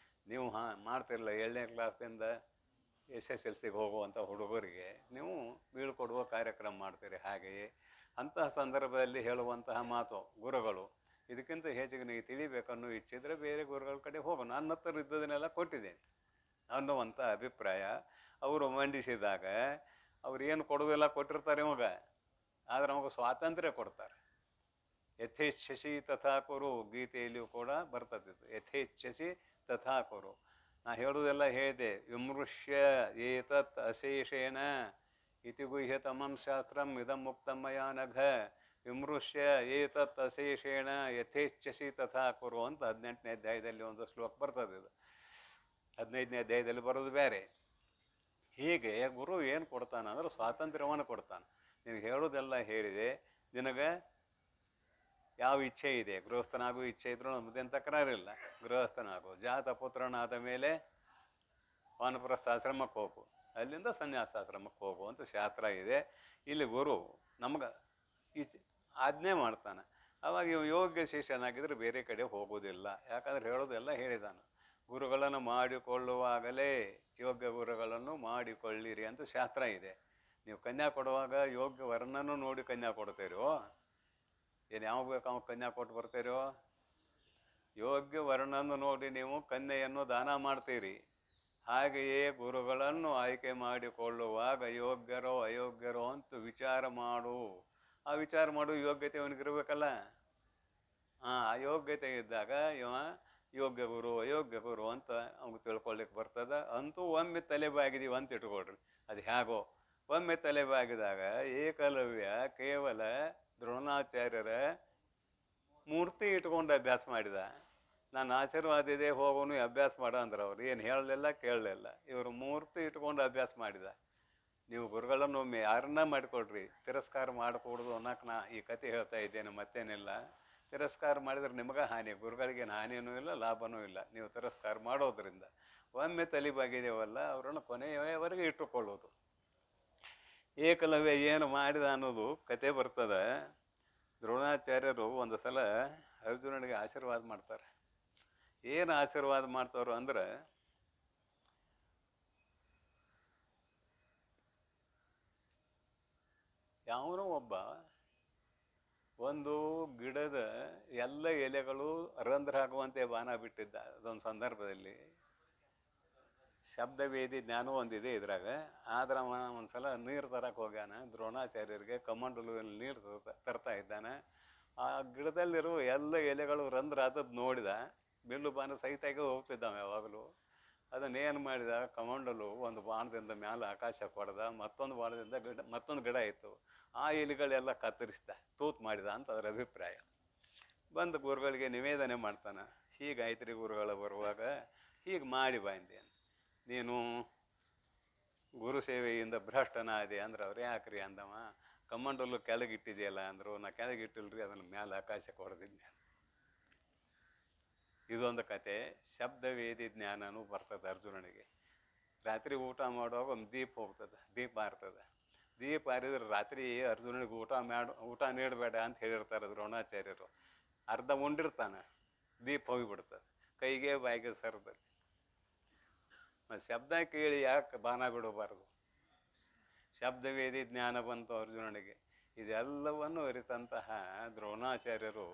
ನೀವು ಮಾಡ್ತಿರಲ್ಲ, 7ನೇ ಕ್ಲಾಸಿಂದ SSLCಗೆ ಹೋಗುವಂಥ ಹುಡುಗರಿಗೆ ನೀವು ಬೀಳ್ಕೊಡುವ ಕಾರ್ಯಕ್ರಮ ಮಾಡ್ತೀರಿ. ಹಾಗೆಯೇ ಅಂತಹ ಸಂದರ್ಭದಲ್ಲಿ ಹೇಳುವಂತಹ ಮಾತು ಗುರುಗಳು, ಇದಕ್ಕಿಂತ ಹೆಚ್ಚಿಗೆ ನೀವು ತಿಳಿಬೇಕನ್ನೋ ಇಚ್ಛಿದ್ರೆ ಬೇರೆ ಗುರುಗಳ ಕಡೆ ಹೋಗು, ನನ್ನ ಹತ್ರ ಇದ್ದದನ್ನೆಲ್ಲ ಕೊಟ್ಟಿದ್ದೇನೆ ಅನ್ನುವಂಥ ಅಭಿಪ್ರಾಯ ಅವರು ಮಂಡಿಸಿದಾಗ, ಅವ್ರು ಏನು ಕೊಡೋದೆಲ್ಲ ಕೊಟ್ಟಿರ್ತಾರೆ ಇವಾಗ, ಆದರೆ ಅವಾಗ ಸ್ವಾತಂತ್ರ್ಯ ಕೊಡ್ತಾರೆ. ಯಥೇಚ್ಛಸಿ ತಥಾ ಕುರು, ಗೀತೆಯಲ್ಲಿಯೂ ಕೂಡ ಬರ್ತದಿತ್ತು. ಯಥೇಚ್ಛಸಿ ತಥಾ ಕುರು. ನಾ ಹೇಳುವುದೆಲ್ಲ ಹೇಳಿದೆ. ವಿಮೃಶ್ಯ ಏತತ್ ಅಶೇಷೇಣ ಇತಿ ಗುಹ್ಯತಮಂ ಶಾಸ್ತ್ರಂ ಇದಂ ಮುಕ್ತಂ ಮಯಾ ನಘ. ವಿಮೃಶ್ಯ ಏತತ್ ಅಶೇಷೇಣ ಯಥೇಚ್ಛಸಿ ತಥಾ ಕುರು ಅಂತ 18ನೇ ಅಧ್ಯಾಯದಲ್ಲಿ ಒಂದು ಶ್ಲೋಕ ಬರ್ತದೆ. ಇದು 15ನೇ ಅಧ್ಯಾಯದಲ್ಲಿ ಬರೋದು ಬೇರೆ. ಹೀಗೆ ಗುರು ಏನು ಕೊಡ್ತಾನೆ ಅಂದ್ರೆ ಸ್ವಾತಂತ್ರ್ಯವನ್ನು ಕೊಡ್ತಾನೆ. ನಿನಗೆ ಹೇಳೋದೆಲ್ಲ ಹೇಳಿದೆ, ನಿನಗೆ ಯಾವ ಇಚ್ಛೆ ಇದೆ, ಗೃಹಸ್ಥನಾಗೋ ಇಚ್ಛೆ ಇದ್ರೂ ನಮ್ಮದೇನು ತಕರಾರಿಲ್ಲ, ಗೃಹಸ್ಥನಾಗು. ಜಾತ ಪುತ್ರನಾದ ಮೇಲೆ ವಾನಪ್ರಸ್ಥಾಶ್ರಮಕ್ಕೆ ಹೋಗು, ಅಲ್ಲಿಂದ ಸನ್ಯಾಸಾಶ್ರಮಕ್ಕೆ ಹೋಗು ಅಂತ ಶಾಸ್ತ್ರ ಇದೆ. ಇಲ್ಲಿ ಗುರು ನಮ್ಗೆ ಆಜ್ಞೆ ಮಾಡ್ತಾನೆ. ಅವಾಗ ಯೋಗ್ಯ ಶಿಷ್ಯನಾಗಿದ್ರೆ ಬೇರೆ ಕಡೆ ಹೋಗೋದಿಲ್ಲ. ಯಾಕಂದ್ರೆ ಹೇಳೋದೆಲ್ಲ ಹೇಳಿದಾನೆ. ಗುರುಗಳನ್ನು ಮಾಡಿಕೊಳ್ಳುವಾಗಲೇ ಯೋಗ್ಯ ಗುರುಗಳನ್ನು ಮಾಡಿಕೊಳ್ಳಿರಿ ಅಂತ ಶಾಸ್ತ್ರ ಇದೆ. ನೀವು ಕನ್ಯಾ ಕೊಡುವಾಗ ಯೋಗ್ಯ ವರ್ಣನೂ ನೋಡಿ ಕನ್ಯಾ ಕೊಡ್ತೀರೋ, ಏನು ಯಾವ ಬೇಕು ಅವಾಗ ಕನ್ಯಾ ಕೊಟ್ಟು ಬರ್ತೀರೋ? ಯೋಗ್ಯ ವರ್ಣನ್ನು ನೋಡಿ ನೀವು ಕನ್ಯೆಯನ್ನು ದಾನ ಮಾಡ್ತೀರಿ. ಹಾಗೆಯೇ ಗುರುಗಳನ್ನು ಆಯ್ಕೆ ಮಾಡಿಕೊಳ್ಳುವಾಗ ಯೋಗ್ಯರೋ ಅಯೋಗ್ಯರೋ ಅಂತ ವಿಚಾರ ಮಾಡು. ಆ ವಿಚಾರ ಮಾಡು ಯೋಗ್ಯತೆ ಅವನಿಗಿರ್ಬೇಕಲ್ಲ. ಅಯೋಗ್ಯತೆ ಇದ್ದಾಗ ಇವ ಯೋಗ್ಯ ಗುರು ಅಯೋಗ್ಯ ಗುರು ಅಂತ ಅವ್ಗೆ ತಿಳ್ಕೊಳ್ಳಿಕ್ಕೆ ಬರ್ತದೆ. ಅಂತೂ ಒಮ್ಮೆ ತಲೆಬಾಗಿದೀವಿ ಅಂತ ಇಟ್ಕೊಳ್ರಿ. ಅದು ಹೇಗೋ ಒಮ್ಮೆ ತಲೆಬಾಗಿದಾಗ ಏಕಲವ್ಯ ಕೇವಲ ದ್ರೋಣಾಚಾರ್ಯರ ಮೂರ್ತಿ ಇಟ್ಕೊಂಡು ಅಭ್ಯಾಸ ಮಾಡಿದ. ನಾನು ಆಶೀರ್ವಾದ ಇದೆ ಹೋಗೋನು ಅಭ್ಯಾಸ ಮಾಡ ಅಂದ್ರೆ ಅವ್ರು ಏನು ಹೇಳಲಿಲ್ಲ ಕೇಳಲಿಲ್ಲ. ಇವರು ಮೂರ್ತಿ ಇಟ್ಕೊಂಡು ಅಭ್ಯಾಸ ಮಾಡಿದ. ನೀವು ಗುರುಗಳನ್ನು ಒಮ್ಮೆ ಯಾರನ್ನ ಮಾಡಿಕೊಡ್ರಿ, ತಿರಸ್ಕಾರ ಮಾಡಿಕೊಡೋದು ಅನ್ನೋಕೆ ನಾ ಈ ಕತೆ ಹೇಳ್ತಾ ಇದ್ದೇನೆ, ಮತ್ತೇನಿಲ್ಲ. ತಿರಸ್ಕಾರ ಮಾಡಿದ್ರೆ ನಿಮಗೆ ಹಾನಿ, ಗುರುಗಳಿಗೇನು ಹಾನಿಯೂ ಇಲ್ಲ ಲಾಭನೂ ಇಲ್ಲ ನೀವು ತಿರಸ್ಕಾರ ಮಾಡೋದ್ರಿಂದ. ಒಮ್ಮೆ ತಲೆಬಾಗಿದೇವಲ್ಲ ಅವರನ್ನು ಕೊನೆಯವರೆಗೆ ಇಟ್ಟುಕೊಳ್ಳೋದು. ಏಕಲವ್ಯ ಏನು ಮಾಡಿದ ಅನ್ನೋದು ಕತೆ ಬರ್ತದೆ. ದ್ರೋಣಾಚಾರ್ಯರು ಒಂದು ಸಲ ಅರ್ಜುನನಿಗೆ ಆಶೀರ್ವಾದ ಮಾಡ್ತಾರೆ. ಏನು ಆಶೀರ್ವಾದ ಮಾಡ್ತಾರೋ ಅಂದ್ರೆ, ಯಾವನೋ ಒಬ್ಬ ಒಂದು ಗಿಡದ ಎಲ್ಲ ಎಲೆಗಳು ರಂಧ್ರ ಆಗುವಂತೆ ಬಾಣ ಬಿಟ್ಟಿದ್ದ. ಅದೊಂದು ಸಂದರ್ಭದಲ್ಲಿ ಶಬ್ದವೇದಿ ಜ್ಞಾನ ಒಂದಿದೆ ಇದ್ರಾಗ. ಆದ್ರೆ ಅವ ಒಂದ್ಸಲ ನೀರು ತರಕ್ಕೆ ಹೋಗ್ಯಾನ. ದ್ರೋಣಾಚಾರ್ಯರಿಗೆ ಕಮಂಡಲುವಿನಲ್ಲಿ ನೀರು ತರ್ತಾ ಇದ್ದಾನೆ. ಆ ಗಿಡದಲ್ಲಿರುವ ಎಲ್ಲ ಎಲೆಗಳು ರಂಧ್ರ ಆದದ್ದು ನೋಡಿದ. ಬಿಲ್ಲು ಬಾಣ ಸಹಿತಾಗಿ ಹೋಗ್ತಿದ್ದಾವೆ ಯಾವಾಗಲೂ. ಅದನ್ನೇನು ಮಾಡಿದ, ಕಮಂಡಲು ಒಂದು ಬಾಣದಿಂದ ಮ್ಯಾಲೆ ಆಕಾಶ ಕೊಡ್ದ. ಮತ್ತೊಂದು ಬಾಣದಿಂದ ಮತ್ತೊಂದು ಗಿಡ ಇತ್ತು, ಆ ಎಲೆಗಳೆಲ್ಲ ಕತ್ತರಿಸ್ದ, ತೂತ್ ಮಾಡಿದ ಅಂತ ಅದರ ಅಭಿಪ್ರಾಯ. ಬಂದು ಗುರುಗಳಿಗೆ ನಿವೇದನೆ ಮಾಡ್ತಾನೆ. ಹೀಗಾಯ್ತು ಗುರುಗಳು ಬರುವಾಗ ಹೀಗೆ ಮಾಡಿ ಬಂದೆ, ನೀನು ಗುರು ಸೇವೆಯಿಂದ ಭ್ರಷ್ಟನಾದೆ ಅಂದ್ರೆ ಅವ್ರು ಯಾಕ್ರಿ ಅಂದವ. ಕಮಂಡಲು ಕೆಳಗಿಟ್ಟಿದೆಯಲ್ಲ ಅಂದರು. ನಾ ಕೆಳಗಿಟ್ಟಿಲ್ರಿ, ಅದನ್ನು ಮ್ಯಾಲೆ ಆಕಾಶಕ್ಕೆ ಹೊಡೆದಿದ್ದೆ. ಇದೊಂದು ಕತೆ. ಶಬ್ದವೇದಿ ಜ್ಞಾನನೂ ಬರ್ತದೆ ಅರ್ಜುನನಿಗೆ. ರಾತ್ರಿ ಊಟ ಮಾಡುವಾಗ ಒಂದು ದೀಪ ಹೋಗ್ತದೆ, ದೀಪ ಆರ್ತದೆ. ದೀಪ ಆರಿದ್ರೆ ರಾತ್ರಿ ಅರ್ಜುನನಿಗೆ ಊಟ ನೀಡಬೇಡ ಅಂತ ಹೇಳಿರ್ತಾರೆ ದ್ರೋಣಾಚಾರ್ಯರು. ಅರ್ಧ ಉಂಡಿರ್ತಾನೆ, ದೀಪ ಹೋಗಿಬಿಡ್ತದೆ, ಕೈಗೆ ಬಾಯಿಗೆ ಸರದಲ್ಲಿ. ಶಬ್ದ ಕೇಳಿ ಯಾಕೆ ಬಾಣ ಬಿಡಬಾರ್ದು? ಶಬ್ದವೇದಿ ಜ್ಞಾನ ಬಂತು ಅರ್ಜುನನಿಗೆ. ಇದೆಲ್ಲವನ್ನು ಅರಿತಂತಹ ದ್ರೋಣಾಚಾರ್ಯರು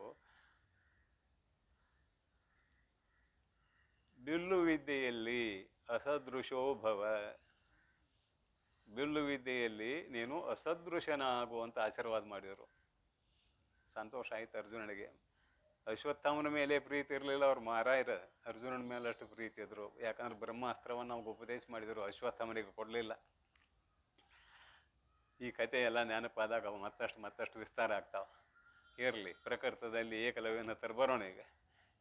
ಬಿಲ್ಲು ವಿದ್ಯೆಯಲ್ಲಿ ಅಸದೃಶೋ ಭವ, ಬಿಲ್ಲು ವಿದ್ಯೆಯಲ್ಲಿ ನೀನು ಅಸದೃಶನಾಗುವಂತ ಆಶೀರ್ವಾದ ಮಾಡಿದರು. ಸಂತೋಷ ಆಯ್ತು ಅರ್ಜುನನಿಗೆ. ಅಶ್ವತ್ಥಾಮನ ಮೇಲೆ ಪ್ರೀತಿ ಇರಲಿಲ್ಲ ಅವ್ರು ಮಾರಾಯರ, ಅರ್ಜುನನ ಮೇಲೆ ಅಷ್ಟು ಪ್ರೀತಿ ಇದ್ರು. ಯಾಕಂದ್ರೆ ಬ್ರಹ್ಮಾಸ್ತ್ರವನ್ನು ನಮ್ಗೆ ಉಪದೇಶ ಮಾಡಿದರು, ಅಶ್ವತ್ಥಾಮನಿಗೆ ಕೊಡಲಿಲ್ಲ. ಈ ಕತೆ ಎಲ್ಲ ನೆನಪಾದಾಗ ಮತ್ತಷ್ಟು ವಿಸ್ತಾರ ಆಗ್ತಾವ. ಇರಲಿ, ಪ್ರಕೃತದಲ್ಲಿ ಏಕಲವ್ಯನ ಹತ್ರ ಬರೋಣ. ಈಗ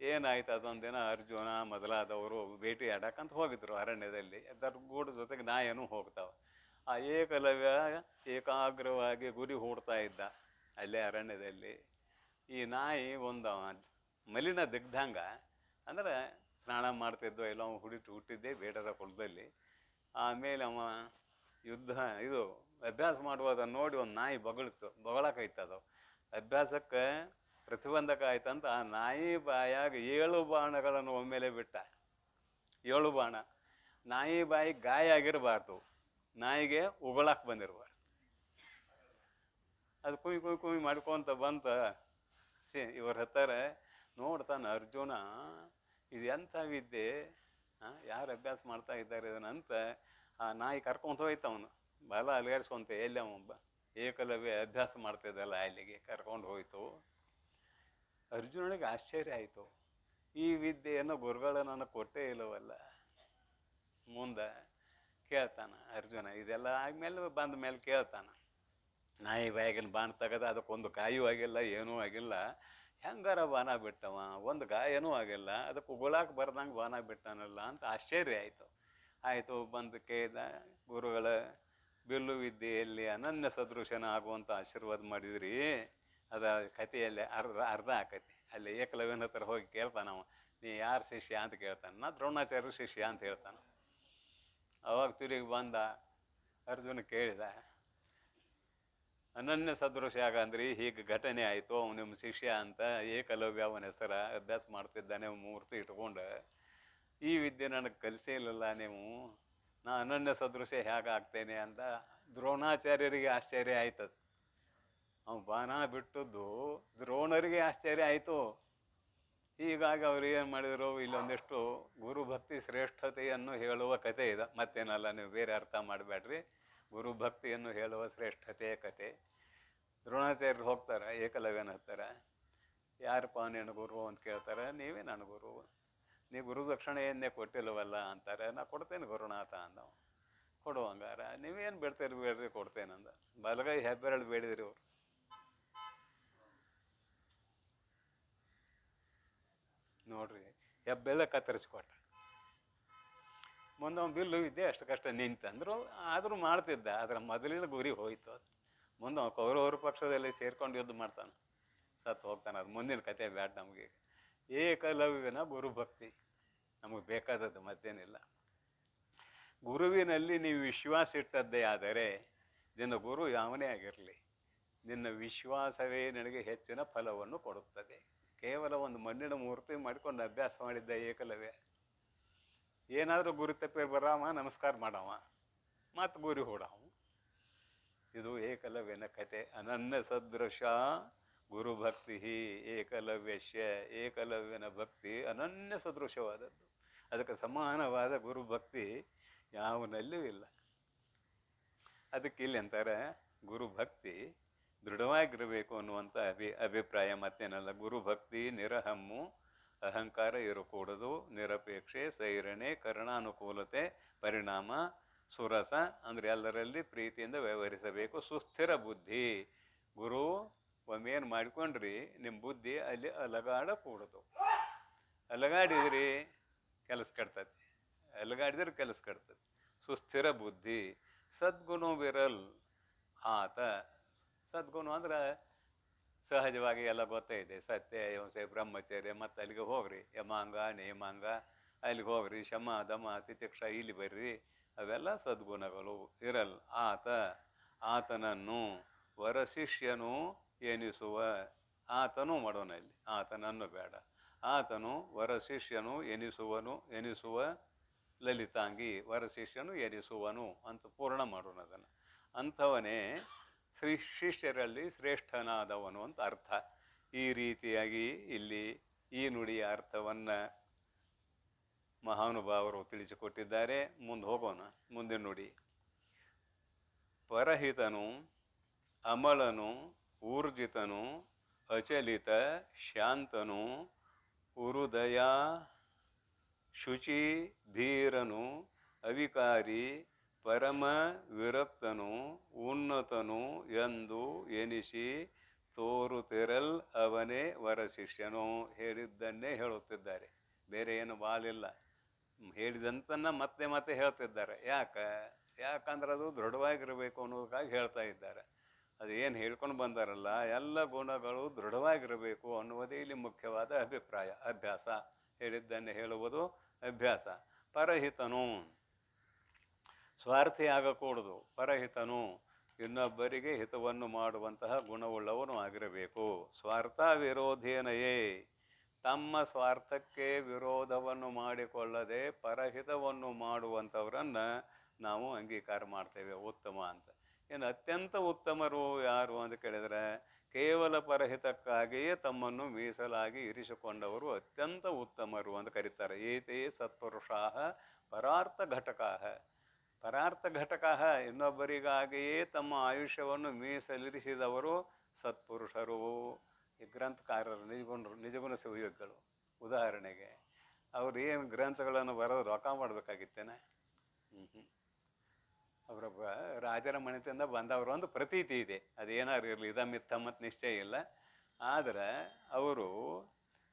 ಏನಾಯ್ತು, ಅದೊಂದು ದಿನ ಅರ್ಜುನ ಮೊದಲಾದವರು ಭೇಟಿ ಆಡಕ್ಕಂತ ಹೋಗಿದ್ರು ಅರಣ್ಯದಲ್ಲಿ. ಅದರ ಗೂಡ ಜೊತೆಗೆ ನಾಯನು ಹೋಗ್ತಾವ. ಆ ಏಕಲವ್ಯ ಏಕಾಗ್ರವಾಗಿ ಗುರಿ ಹೂಡ್ತಾ ಇದ್ದ ಅಲ್ಲೇ ಅರಣ್ಯದಲ್ಲಿ. ಈ ನಾಯಿ ಒಂದು ಮಲಿನ ದಿಗ್ಧಾಂಗ, ಅಂದ್ರೆ ಸ್ನಾನ ಮಾಡ್ತಿದ್ದೋ ಎಲ್ಲ ಹುಟ್ಟಿದ್ದೇ ಬೇಡರ ಕುಲದಲ್ಲಿ. ಆಮೇಲೆ ಅವ ಇದು ಅಭ್ಯಾಸ ಮಾಡುವುದನ್ನು ನೋಡಿ ಒಂದು ನಾಯಿ ಬಗಳಕೈತದು. ಅಭ್ಯಾಸಕ್ಕೆ ಪ್ರತಿಬಂಧಕ ಆಯ್ತಂತ ಆ ನಾಯಿ ಬಾಯಾಗ 7 ಬಾಣಗಳನ್ನು ಒಮ್ಮೆಲೆ ಬಿಟ್ಟ. 7 ಬಾಣ. ನಾಯಿ ಬಾಯಿ ಗಾಯ ಆಗಿರಬಾರ್ದು, ನಾಯಿಗೆ ಉಗಳಕ್ಕೆ ಬಂದಿರಬಾರ್ದು. ಅದು ಕುಯ್ ಮಾಡ್ಕೊಂತ ಬಂತ ಇವ್ರ ಹತ್ತಾರ. ನೋಡ್ತಾನೆ ಅರ್ಜುನ, ಇದು ಎಂಥ ವಿದ್ಯೆ, ಯಾರು ಅಭ್ಯಾಸ ಮಾಡ್ತಾ ಇದ್ದಾರೆ ಇದನ್ನಂತ ಆ ನಾಯಿ ಕರ್ಕೊಂಡು ಹೋಯ್ತವನು. ಬಲ ಅಲಗರಿಸ್ಕೊಂತ ಎಲ್ಲಿ ಅವ ಏಕಲವ್ಯ ಅಭ್ಯಾಸ ಮಾಡ್ತಿದ್ದಲ್ಲ ಅಲ್ಲಿಗೆ ಕರ್ಕೊಂಡು ಹೋಯ್ತು. ಅರ್ಜುನನಿಗೆ ಆಶ್ಚರ್ಯ ಆಯಿತು, ಈ ವಿದ್ಯೆಯನ್ನು ಗುರುಗಳು ನನಗೆ ಕೊಟ್ಟೇ ಇಲ್ಲವಲ್ಲ. ಮುಂದೆ ಕೇಳ್ತಾನ ಅರ್ಜುನ. ಇದೆಲ್ಲ ಆದ್ಮೇಲೆ ಬಂದ ಮೇಲೆ ಕೇಳ್ತಾನ, ನಾಯಿ ಬಾಯಿಗಿನ ಬಾಣ ತೆಗೆದ, ಅದಕ್ಕೊಂದು ಗಾಯೂ ಆಗಿಲ್ಲ, ಏನೂ ಆಗಿಲ್ಲ, ಹೆಂಗಾರ ಬಾಣ ಬಿಟ್ಟವ, ಒಂದು ಗಾಯನೂ ಆಗಿಲ್ಲ, ಅದಕ್ಕೆ ಉಗುಳಾಕ ಬರ್ದಂಗೆ ಬಾಣ ಬಿಟ್ಟಾನಲ್ಲ ಅಂತ ಆಶ್ಚರ್ಯ ಆಯಿತು. ಬಂದು ಕೇಳಿದ, ಗುರುಗಳ ಬಿಲ್ಲು ವಿದ್ಯೆಯಲ್ಲಿ ಅನನ್ಯ ಸದೃಶನ ಆಗುವಂಥ ಆಶೀರ್ವಾದ ಮಾಡಿದ್ರಿ, ಅದ ಕಥೆಯಲ್ಲಿ ಅರ್ಧ ಆಕೈತಿ. ಅಲ್ಲಿ ಏಕಲವ್ಯನ ಹತ್ರ ಹೋಗಿ ಕೇಳ್ತಾನವ, ನೀ ಯಾರು ಶಿಷ್ಯ ಅಂತ ಕೇಳ್ತಾನೆ. ನಾ ದ್ರೋಣಾಚಾರ್ಯ ಶಿಷ್ಯ ಅಂತ ಹೇಳ್ತಾನೆ. ಅವಾಗ ತಿರುಗಿ ಬಂದ ಅರ್ಜುನ ಕೇಳಿದ, ಅನನ್ಯ ಸದೃಶ ಆಗಂದ್ರಿ ಹೀಗೆ ಘಟನೆ ಆಯಿತು, ಅವನು ನಿಮ್ಮ ಶಿಷ್ಯ ಅಂತ ಏಕಲವ್ಯ ಅವನ ಹೆಸರ ಅಭ್ಯಾಸ ಮಾಡ್ತಿದ್ದಾನೆ, ಮೂರ್ತಿ ಇಟ್ಕೊಂಡು. ಈ ವಿದ್ಯೆ ನನಗೆ ಕಲಿಸೇ ಇಲ್ಲಲ್ಲ ನೀವು, ನಾ ಅನನ್ಯ ಸದೃಶ ಹೇಗಾಗ್ತೇನೆ ಅಂತ ದ್ರೋಣಾಚಾರ್ಯರಿಗೆ ಆಶ್ಚರ್ಯ ಆಯ್ತದ. ಅವ್ನು ಬಾಣ ಬಿಟ್ಟದ್ದು ದ್ರೋಣರಿಗೆ ಆಶ್ಚರ್ಯ ಆಯಿತು. ಹೀಗಾಗಿ ಅವ್ರು ಏನು ಮಾಡಿದ್ರು, ಇಲ್ಲೊಂದಿಷ್ಟು ಗುರುಭಕ್ತಿ ಶ್ರೇಷ್ಠತೆಯನ್ನು ಹೇಳುವ ಕತೆ ಇದೆ, ಮತ್ತೇನಲ್ಲ, ನೀವು ಬೇರೆ ಅರ್ಥ ಮಾಡಬೇಡ್ರಿ. ಗುರುಭಕ್ತಿಯನ್ನು ಹೇಳುವ ಶ್ರೇಷ್ಠತೆಯ ಕತೆ. ದ್ರೋಣಾಚಾರ್ಯರು ಹೋಗ್ತಾರೆ ಏಕಲವ್ಯನ ಹತ್ತಾರ. ಯಾರಪ್ಪ ನೀನು ಗುರು ಅಂತ ಕೇಳ್ತಾರೆ. ನೀವೇ ನನ್ನ ಗುರು, ನೀ ಗುರುದಕ್ಷಿಣೆಯನ್ನೇ ಕೊಟ್ಟಿಲ್ಲವಲ್ಲ ಅಂತಾರೆ. ನಾ ಕೊಡ್ತೇನೆ ಗುರುನಾಥ ಅಂದವ. ಕೊಡು ಹಂಗಾರ, ನೀವೇನು ಬೇಡ್ತೀರಿ ಬೇಡ್ರಿ ಕೊಡ್ತೇನಂದ. ಬಲಗೈ ಹೆಬ್ಬೆರಳು ಬೇಡಿದ್ರಿ ಅವರು. ನೋಡ್ರಿ, ಹೆಬ್ಬೆರಳು ಕತ್ತರಿಸ್ಕೊಟ್ಟ. ಮುಂದೆ ಅವ್ನು ಬಿಲ್ಲು ಇದ್ದೆ ಅಷ್ಟು ಕಷ್ಟ ನಿಂತಂದ್ರು, ಆದರೂ ಮಾಡ್ತಿದ್ದ. ಅದರ ಮೊದಲಿನ ಗುರಿ ಹೋಯ್ತು. ಅದು ಮುಂದೆ ಕೌರವರ ಪಕ್ಷದಲ್ಲಿ ಸೇರ್ಕೊಂಡು ಯುದ್ಧ ಮಾಡ್ತಾನೆ, ಸತ್ತು ಹೋಗ್ತಾನೆ. ಅದು ಮುಂದಿನ ಕತೆ ಬ್ಯಾಡ ನಮಗೆ. ಏಕಲವ್ಯನ ಗುರುಭಕ್ತಿ ನಮಗೆ ಬೇಕಾದದ್ದು, ಮತ್ತೇನಿಲ್ಲ. ಗುರುವಿನಲ್ಲಿ ನೀವು ವಿಶ್ವಾಸ ಇಟ್ಟದ್ದೇ ಆದರೆ ನಿನ್ನ ಗುರು ಯಾವನೇ ಆಗಿರಲಿ, ನಿನ್ನ ವಿಶ್ವಾಸವೇ ನಿನಗೆ ಹೆಚ್ಚಿನ ಫಲವನ್ನು ಕೊಡುತ್ತದೆ. ಕೇವಲ ಒಂದು ಮಣ್ಣಿನ ಮೂರ್ತಿ ಮಾಡಿಕೊಂಡು ಅಭ್ಯಾಸ ಮಾಡಿದ್ದ ಏಕಲವ್ಯ ಏನಾದರೂ ಗುರು ತಪ್ಪಿ ಬರಾಮ ನಮಸ್ಕಾರ ಮಾಡವ ಮತ್ತು ಗುರಿ ಹೂಡವ. ಇದು ಏಕಲವ್ಯನ ಕತೆ. ಅನನ್ಯ ಸದೃಶ ಗುರುಭಕ್ತಿ ಏಕಲವ್ಯಶ್ಯ. ಏಕಲವ್ಯನ ಭಕ್ತಿ ಅನನ್ಯ ಸದೃಶವಾದದ್ದು. ಅದಕ್ಕೆ ಸಮಾನವಾದ ಗುರುಭಕ್ತಿ ಯಾವನಲ್ಲೂ ಇಲ್ಲ. ಅದಕ್ಕೆ ಇಲ್ಲಿ ಅಂತಾರೆ ಗುರುಭಕ್ತಿ ದೃಢವಾಗಿರಬೇಕು ಅನ್ನುವಂಥ ಅಭಿಪ್ರಾಯ ಮತ್ತೇನಲ್ಲ. ಗುರುಭಕ್ತಿ ನಿರಹಮ್ಮು, ಅಹಂಕಾರ ಇರಕೂಡದು, ನಿರಪೇಕ್ಷೆ, ಸೈರಣೆ, ಕರ್ಣಾನುಕೂಲತೆ, ಪರಿಣಾಮ, ಸುರಸ ಅಂದರೆ ಎಲ್ಲರಲ್ಲಿ ಪ್ರೀತಿಯಿಂದ ವ್ಯವಹರಿಸಬೇಕು. ಸುಸ್ಥಿರ ಬುದ್ಧಿ. ಗುರು ಒಮ್ಮೇನು ಮಾಡ್ಕೊಂಡ್ರಿ ನಿಮ್ಮ ಬುದ್ಧಿ ಅಲ್ಲಿ ಅಲಗಾಡಕೂಡದು. ಅಲಗಾಡಿದ್ರಿ ಕೆಲಸ ಕೆಡ್ತದೆ, ಅಲಗಾಡಿದ್ರೆ ಕೆಲಸ ಕೆಡ್ತದೆ. ಸುಸ್ಥಿರ ಬುದ್ಧಿ. ಸದ್ಗುಣ ವಿರಲ್ ಆತ. ಸದ್ಗುಣ ಅಂದ್ರೆ ಸಹಜವಾಗಿ ಎಲ್ಲ ಗೊತ್ತೇ ಇದೆ. ಸತ್ಯ, ಹಿಂಸೆ, ಬ್ರಹ್ಮಚರ್ಯ. ಮತ್ತು ಅಲ್ಲಿಗೆ ಹೋಗ್ರಿ, ಯಮಾಂಗ ನೇಮಾಂಗ ಅಲ್ಲಿಗೆ ಹೋಗ್ರಿ, ಶಮ ದಮ ತಿತಿಕ್ಷ ಇಲ್ಲಿ ಬರ್ರಿ, ಅವೆಲ್ಲ ಸದ್ಗುಣಗಳು. ಇರಲ್ ಆತ. ಆತನನ್ನು ವರಶಿಷ್ಯನು ಎನಿಸುವ. ಆತನು ಮಾಡೋಣ ಇಲ್ಲಿ, ಆತನನ್ನು ಬೇಡ. ಆತನು ವರಶಿಷ್ಯನು ಎನಿಸುವ ಲಲಿತಾಂಗಿ. ವರಶಿಷ್ಯನು ಎನಿಸುವನು ಅಂತ ಪೂರ್ಣ ಮಾಡೋಣ ಅದನ್ನು. ಅಂಥವನೇ ಶಿಷ್ಯರಲ್ಲಿ ಶ್ರೇಷ್ಠನಾದವನು ಅಂತ ಅರ್ಥ. ಈ ರೀತಿಯಾಗಿ ಇಲ್ಲಿ ಈ ನುಡಿಯ ಅರ್ಥವನ್ನು ಮಹಾನುಭಾವರು ತಿಳಿಸಿಕೊಟ್ಟಿದ್ದಾರೆ. ಮುಂದೆ ಹೋಗೋಣ. ಮುಂದಿನ ನುಡಿ. ಪರಹಿತನು, ಅಮಳನು, ಊರ್ಜಿತನು, ಅಚಲಿತ, ಶಾಂತನು, ಉರುದಯ, ಶುಚಿ, ಧೀರನು, ಅವಿಕಾರಿ, ಪರಮ ವಿರಕ್ತನು, ಉನ್ನತನು ಎಂದು ಎನಿಸಿ ತೋರುತ್ತಿರಲ್ ಅವನೇ ವರಶಿಷ್ಯನು. ಹೇಳಿದ್ದನ್ನೇ ಹೇಳುತ್ತಿದ್ದಾರೆ, ಬೇರೆ ಏನು ಬಾಲಿಲ್ಲ. ಹೇಳಿದಂತನ್ನ ಮತ್ತೆ ಮತ್ತೆ ಹೇಳ್ತಿದ್ದಾರೆ. ಯಾಕಂದ್ರೆ ಅದು ದೃಢವಾಗಿರಬೇಕು ಅನ್ನೋದಕ್ಕಾಗಿ ಹೇಳ್ತಾ ಇದ್ದಾರೆ. ಅದು ಏನು ಹೇಳ್ಕೊಂಡು ಬಂದಾರಲ್ಲ, ಎಲ್ಲ ಗುಣಗಳು ದೃಢವಾಗಿರಬೇಕು ಅನ್ನುವುದೇ ಇಲ್ಲಿ ಮುಖ್ಯವಾದ ಅಭಿಪ್ರಾಯ. ಅಭ್ಯಾಸ, ಹೇಳಿದ್ದನ್ನೇ ಹೇಳುವುದು ಅಭ್ಯಾಸ. ಪರಹಿತನು, ಸ್ವಾರ್ಥಿ ಆಗಕೂಡದು. ಪರಹಿತನು, ಇನ್ನೊಬ್ಬರಿಗೆ ಹಿತವನ್ನು ಮಾಡುವಂತಹ ಗುಣವುಳ್ಳವನು ಆಗಿರಬೇಕು. ಸ್ವಾರ್ಥ ವಿರೋಧೇನಯೇ, ತಮ್ಮ ಸ್ವಾರ್ಥಕ್ಕೆ ವಿರೋಧವನ್ನು ಮಾಡಿಕೊಳ್ಳದೆ ಪರಹಿತವನ್ನು ಮಾಡುವಂಥವರನ್ನು ನಾವು ಅಂಗೀಕಾರ ಮಾಡ್ತೇವೆ ಉತ್ತಮ ಅಂತ. ಇನ್ನು ಅತ್ಯಂತ ಉತ್ತಮರು ಯಾರು ಅಂತ ಕೇಳಿದರೆ, ಕೇವಲ ಪರಹಿತಕ್ಕಾಗಿಯೇ ತಮ್ಮನ್ನು ಮೀಸಲಾಗಿ ಇರಿಸಿಕೊಂಡವರು ಅತ್ಯಂತ ಉತ್ತಮರು ಅಂತ ಕರೀತಾರೆ. ಏತೇ ಸತ್ಪುರುಷಾಃ ಪರಾರ್ಥ ಘಟಕಾಃ. ಪರಾರ್ಥ ಘಟಕಾಃ, ಇನ್ನೊಬ್ಬರಿಗಾಗಿಯೇ ತಮ್ಮ ಆಯುಷ್ಯವನ್ನು ಮೀಸಲಿರಿಸಿದವರು ಸತ್ಪುರುಷರು. ಈ ಗ್ರಂಥಕಾರರು ನಿಜಗುಣ ಶಿವಯೋಗಿಗಳು. ಉದಾಹರಣೆಗೆ ಅವ್ರು ಏನು ಗ್ರಂಥಗಳನ್ನು ಬರೋದು ರೊಕ್ಕ ಮಾಡಬೇಕಾಗಿತ್ತೇನೆ? ಅವರೊಬ್ಬ ರಾಜರ ಮನೆತನದಿಂದ ಬಂದವರು ಒಂದು ಪ್ರತೀತಿ ಇದೆ. ಅದೇನಾದ್ರು ಇರಲಿ, ಇದಮಿತ್ತ ಮತ್ತು ನಿಶ್ಚಯ ಇಲ್ಲ. ಆದರೆ ಅವರು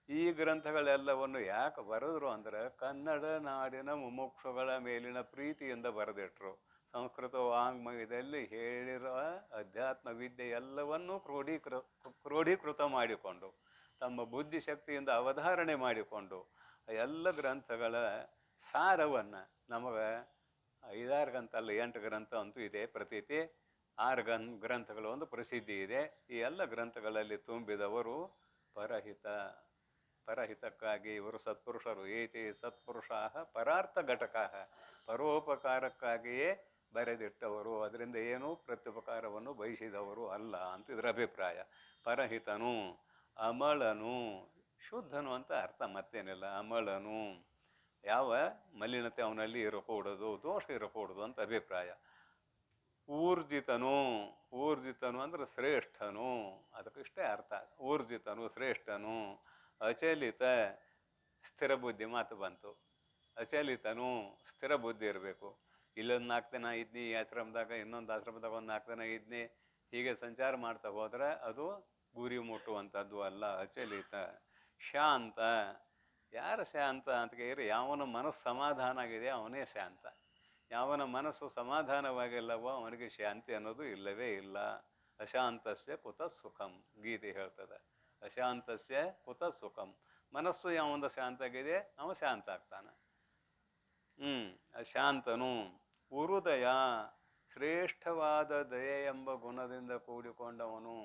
ಈ ಗ್ರಂಥಗಳೆಲ್ಲವನ್ನು ಯಾಕೆ ಬರೆದ್ರು ಅಂದರೆ ಕನ್ನಡ ನಾಡಿನ ಮುಮುಕ್ಷುಗಳ ಮೇಲಿನ ಪ್ರೀತಿಯಿಂದ ಬರೆದಿಟ್ರು. ಸಂಸ್ಕೃತ ವಾಂಗ್ಮಯದಲ್ಲಿ ಹೇಳಿರುವ ಅಧ್ಯಾತ್ಮ ವಿದ್ಯೆ ಎಲ್ಲವನ್ನೂ ಕ್ರೋಢೀಕೃತ ಮಾಡಿಕೊಂಡು, ತಮ್ಮ ಬುದ್ಧಿಶಕ್ತಿಯಿಂದ ಅವಧಾರಣೆ ಮಾಡಿಕೊಂಡು ಎಲ್ಲ ಗ್ರಂಥಗಳ ಸಾರವನ್ನು ನಮಗೆ 5-6 ಗ್ರಂಥ ಅಲ್ಲ, 8 ಗ್ರಂಥ ಅಂತೂ ಇದೆ ಪ್ರತೀತಿ. 6 ಗ್ರಂಥಗಳು ಒಂದು ಪ್ರಸಿದ್ಧಿ ಇದೆ. ಈ ಎಲ್ಲ ಗ್ರಂಥಗಳಲ್ಲಿ ತುಂಬಿದವರು ಪರಹಿತಕ್ಕಾಗಿ ಇವರು ಸತ್ಪುರುಷರು. ಏತೇ ಸತ್ಪುರುಷಾಃ ಪರಾರ್ಥ ಘಟಕಾಃ, ಪರೋಪಕಾರಕ್ಕಾಗಿಯೇ ಬರೆದಿಟ್ಟವರು, ಅದರಿಂದ ಏನೂ ಪ್ರತ್ಯುಪಕಾರವನ್ನು ಬಯಸಿದವರು ಅಲ್ಲ ಅಂತ ಇದರ ಅಭಿಪ್ರಾಯ. ಪರಹಿತನು, ಅಮಳನು, ಶುದ್ಧನು ಅಂತ ಅರ್ಥ, ಮತ್ತೇನಿಲ್ಲ. ಅಮಳನು, ಯಾವ ಮಲಿನತೆ ಅವನಲ್ಲಿ ಇರಕೂಡದು, ದೋಷ ಇರಕೂಡದು ಅಂತ ಅಭಿಪ್ರಾಯ. ಊರ್ಜಿತನು ಅಂದ್ರೆ ಶ್ರೇಷ್ಠನು, ಅದಕ್ಕಿಷ್ಟೇ ಅರ್ಥ. ಊರ್ಜಿತನು, ಶ್ರೇಷ್ಠನು. ಅಚಲಿತ, ಸ್ಥಿರ ಬುದ್ಧಿ ಮಾತು ಬಂತು. ಅಚಲಿತನು, ಸ್ಥಿರ ಬುದ್ಧಿ ಇರಬೇಕು. ಇಲ್ಲೊಂದು 4 ದಿನ ಇದ್ನಿ ಈ ಆಶ್ರಮದಾಗ, ಇನ್ನೊಂದು ಆಶ್ರಮದಾಗ ಒಂದು 4 ದಿನ ಇದ್ನಿ, ಹೀಗೆ ಸಂಚಾರ ಮಾಡ್ತಾ ಹೋದ್ರೆ ಅದು ಗುರಿ ಮುಟ್ಟುವಂಥದ್ದು ಅಲ್ಲ. ಅಚಲಿತ. ಶಾಂತ, ಯಾರು ಶಾಂತ ಅಂತ ಕೇಳಿ, ಯಾವನ ಮನಸ್ಸು ಸಮಾಧಾನ ಆಗಿದೆ ಅವನೇ ಶಾಂತ. ಯಾವನ ಮನಸ್ಸು ಸಮಾಧಾನವಾಗಿಲ್ಲವೋ ಅವನಿಗೆ ಶಾಂತಿ ಅನ್ನೋದು ಇಲ್ಲವೇ ಇಲ್ಲ. ಅಶಾಂತಸ್ಯ ಕುತ ಸುಖಂ, ಗೀತೆ ಹೇಳ್ತದೆ. ಅಶಾಂತಸ್ಯ ಕುತ ಸುಖಂ. ಮನಸ್ಸು ಯಾವೊಂದು ಶಾಂತ ಆಗಿದೆ ಅವ ಶಾಂತ ಆಗ್ತಾನೆ. ಅಶಾಂತನು ಉರುದಯ ಶ್ರೇಷ್ಠವಾದ ದಯೆ ಎಂಬ ಗುಣದಿಂದ ಕೂಡಿಕೊಂಡವನು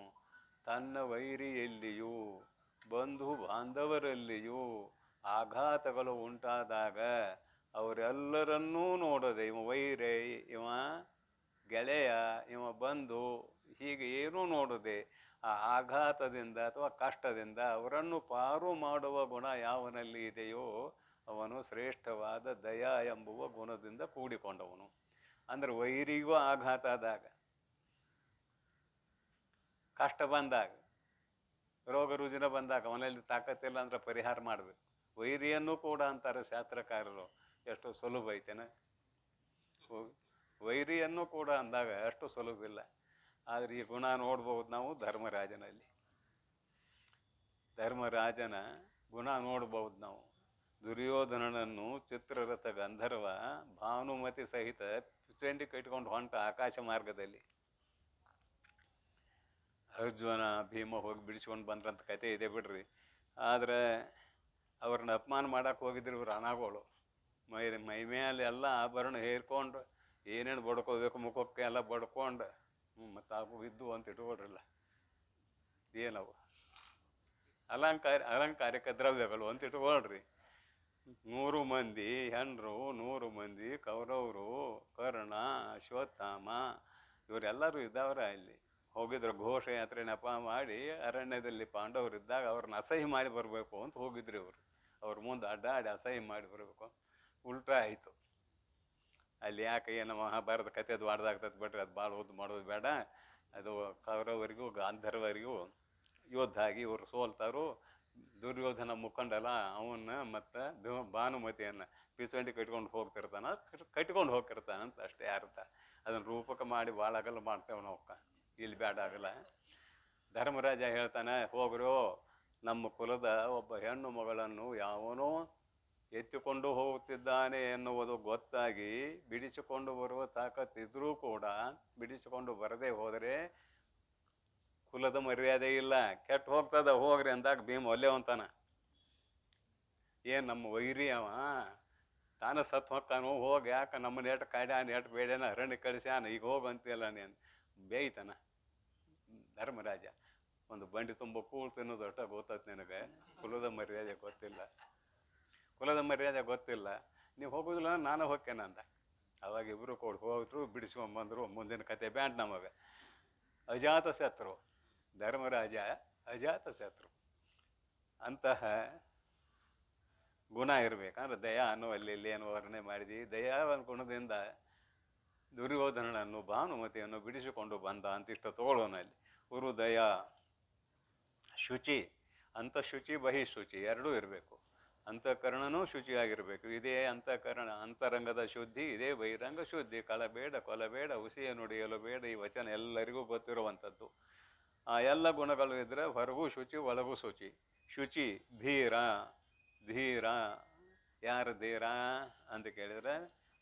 ತನ್ನ ವೈರಿಯಲ್ಲಿಯೂ ಬಂಧು ಬಾಂಧವರಲ್ಲಿಯೂ ಆಘಾತಗಳು ಉಂಟಾದಾಗ ಅವರೆಲ್ಲರನ್ನೂ ನೋಡದೆ, ಇವ ವೈರೈ, ಇವ ಗೆಳೆಯ, ಇವ ಬಂಧು, ಹೀಗೆ ಏನೂ ನೋಡದೆ ಆ ಆಘಾತದಿಂದ ಅಥವಾ ಕಷ್ಟದಿಂದ ಅವರನ್ನು ಪಾರು ಮಾಡುವ ಗುಣ ಯಾವನಲ್ಲಿ ಇದೆಯೋ ಅವನು ಶ್ರೇಷ್ಠವಾದ ದಯಾ ಎಂಬುವ ಗುಣದಿಂದ ಕೂಡಿಕೊಂಡವನು. ಅಂದ್ರೆ ವೈರಿಗೂ ಆಘಾತ ಆದಾಗ, ಕಷ್ಟ ಬಂದಾಗ, ರೋಗ ರುಜಿನ ಬಂದಾಗ ಅವನಲ್ಲಿ ತಾಕತ್ತಿಲ್ಲ ಅಂದ್ರೆ ಪರಿಹಾರ ಮಾಡಬೇಕು. ವೈರಿಯನ್ನು ಕೂಡ ಅಂತಾರೆ ಶಾಸ್ತ್ರಕಾರರು. ಎಷ್ಟು ಸುಲಭ ಐತೇನೆ ವೈರಿಯನ್ನು ಕೂಡ ಅಂದಾಗ ಅಷ್ಟು ಸುಲಭ ಇಲ್ಲ. ಆದರೆ ಈ ಗುಣ ನೋಡ್ಬೋದು ನಾವು ಧರ್ಮರಾಜನಲ್ಲಿ. ಧರ್ಮರಾಜನ ಗುಣ ನೋಡ್ಬೋದು ನಾವು. ದುರ್ಯೋಧನನನ್ನು ಚಿತ್ರರಥ ಗಂಧರ್ವ ಭಾನುಮತಿ ಸಹಿತ ಚಂಡಿ ಕಟ್ಕೊಂಡು ಹೊಂಟ ಆಕಾಶ ಮಾರ್ಗದಲ್ಲಿ. ಅರ್ಜುನ ಭೀಮ ಹೋಗಿ ಬಿಡಿಸ್ಕೊಂಡು ಬಂದ್ರಂತ ಕತೆ ಇದೆ ಬಿಡ್ರಿ. ಆದರೆ ಅವ್ರನ್ನ ಅಪಮಾನ ಮಾಡಕ್ಕೆ ಹೋಗಿದ್ರು ಇವ್ರು ಅನಾಗೋಳು. ಮೈ ಮೇಲೆ ಎಲ್ಲ ಆಭರಣ ಹೇರ್ಕೊಂಡು ಏನೇನು ಬಡ್ಕೋಬೇಕು ಮುಖಕ್ಕೆ ಎಲ್ಲ ಬಡ್ಕೊಂಡು ಮತ್ತು ಆಗು ಇದ್ದು ಅಂತ ಇಟ್ಕೊಳ್ರಲ್ಲ. ಏನವು ಅಲಂಕಾರಿಕ ದ್ರವ್ಯಗಳು ಅಂತ ಇಟ್ಕೊಳ್ರಿ. 100 ಮಂದಿ ಹೆಣ್ಣರು, 100 ಮಂದಿ ಕೌರವರು, ಕರ್ಣ, ಅಶ್ವತ್ಥಾಮ ಇವರೆಲ್ಲರೂ ಇದ್ದವ್ರ ಅಲ್ಲಿ ಹೋಗಿದ್ರು. ಘೋಷಯಾತ್ರೆ ನೆಪ ಮಾಡಿ ಅರಣ್ಯದಲ್ಲಿ ಪಾಂಡವರಿದ್ದಾಗ ಅವ್ರನ್ನ ಅಸಹ್ಯ ಮಾಡಿ ಬರಬೇಕು ಅಂತ ಹೋಗಿದ್ರು ಇವರು. ಅವ್ರ ಮುಂದೆ ಅಡ್ಡಾಡಿ ಅಸಹ್ಯ ಮಾಡಿ ಬರಬೇಕು. ಉಲ್ಟಾ ಆಯಿತು. ಅಲ್ಲಿ ಯಾಕೆ ಏನು ಮಹಾಭಾರತ ಕತೆ ಅದು ವಾಡ್ದಾಗ್ತದೆ ಬಿಟ್ರೆ, ಅದು ಭಾಳ ಓದು ಮಾಡೋದು ಬೇಡ. ಅದು ಕೌರವರಿಗೂ ಗಾಂಧರ್ವರಿಗೂ ಯುದ್ಧ ಆಗಿ ಇವರು ಸೋಲ್ತಾರು. ದುರ್ಯೋಧನ ಮುಖಂಡಲ್ಲ ಅವನ್ನ ಮತ್ತು ಭಾನುಮತಿಯನ್ನು ಪಿಸಂಡಿ ಕಟ್ಕೊಂಡು ಹೋಗ್ತಿರ್ತಾನಂತ ಅಷ್ಟೇ ಅರ್ಥ. ಅದನ್ನು ರೂಪಕ ಮಾಡಿ ಭಾಳ ಆಗಲ್ಲ ಮಾಡ್ತೇವೆ ನಾವು. ಇಲ್ಲಿ ಬೇಡ ಆಗಲ್ಲ. ಧರ್ಮರಾಜ ಹೇಳ್ತಾನೆ, ಹೋಗ್ರು, ನಮ್ಮ ಕುಲದ ಒಬ್ಬ ಹೆಣ್ಣು ಮಗಳನ್ನು ಯಾವನೋ ಎತ್ತಿಕೊಂಡು ಹೋಗುತ್ತಿದ್ದಾನೆ ಎನ್ನುವುದು ಗೊತ್ತಾಗಿ ಬಿಡಿಸಿಕೊಂಡು ಬರುವ ತಾಕತ್ತಿದ್ರೂ ಕೂಡ ಬಿಡಿಸಿಕೊಂಡು ಬರದೇ ಹೋದರೆ ಕುಲದ ಮರ್ಯಾದೆ ಇಲ್ಲ, ಕೆಟ್ಟು ಹೋಗ್ತದ, ಹೋಗ್ರಿ ಅಂದಾಗ ಭೀಮ್ ಒಲ್ಲೆವಂತಾನ. ಏನು ನಮ್ಮ ವೈರಿ ಅವ ತಾನು ಸತ್ತು ಹೊಕ್ಕಾನು, ಹೋಗಿ ಯಾಕೆ ನಮ್ಮ ನೆಟ್ ಕಾಡ್ಯಾನ ಎಟ್ ಬೇಡ್ಯಾನ ಅರಣ್ಯ ಕಳಿಸ್ಯಾನ, ಈಗ ಹೋಗಂತಿಲ್ಲ ನೀನು ಬೇಯ್ತಾನ. ಧರ್ಮರಾಜ ಒಂದು ಬಂಡಿ ತುಂಬ ಕೂಳು ತಿನ್ನೋದು ಅಷ್ಟ ಗೊತ್ತೈತೆ ನಿನಗೆ. ಕುಲದ ಮರ್ಯಾದೆ ಗೊತ್ತಿಲ್ಲ, ನೀವು ಹೋಗೋದಿಲ್ಲ ನಾನು ಹೋಗ್ತೇನೆ ಅಂದ. ಅವಾಗ ಇಬ್ಬರು ಕೂಡ ಹೋಗ್ರು, ಬಿಡಿಸ್ಕೊಂಬಂದರು. ಮುಂದಿನ ಕತೆ ಬ್ಯಾಂಡ್ ನಮಗೆ. ಅಜಾತ ಶತ್ರು ಧರ್ಮರಾಜ, ಅಜಾತ ಶತ್ರು. ಅಂತಹ ಗುಣ ಇರಬೇಕಂದ್ರೆ ದಯಾ ಅನ್ನುವಲ್ಲಿ ಏನು ವರ್ಣನೆ ಮಾಡಿದ್ವಿ. ದಯಾ ಗುಣದಿಂದ ದುರ್ಯೋಧನನನ್ನು ಭಾನುಮತಿಯನ್ನು ಬಿಡಿಸಿಕೊಂಡು ಬಂದ ಅಂತಿಷ್ಟ ತಗೊಳ್ಳೋನಲ್ಲಿ. ಹೃದಯ ಶುಚಿ, ಅಂತಃಶುಚಿ ಬಹಿಶುಚಿ ಎರಡೂ ಇರಬೇಕು. ಅಂತಃಕರಣನೂ ಶುಚಿಯಾಗಿರಬೇಕು. ಇದೇ ಅಂತಃಕರಣ ಅಂತರಂಗದ ಶುದ್ಧಿ, ಇದೇ ಬಹಿರಂಗ ಶುದ್ಧಿ. ಕಳಬೇಡ, ಕೊಲಬೇಡ, ಹುಸಿಯ ನುಡಿಯಲು ಬೇಡ, ಈ ವಚನ ಎಲ್ಲರಿಗೂ ಗೊತ್ತಿರುವಂಥದ್ದು. ಆ ಎಲ್ಲ ಗುಣಗಳು ಇದ್ದರೆ ಹೊರಗೂ ಶುಚಿ, ಒಳಗೂ ಶುಚಿ. ಶುಚಿ ಧೀರ. ಯಾರು ಧೀರ ಅಂತ ಕೇಳಿದರೆ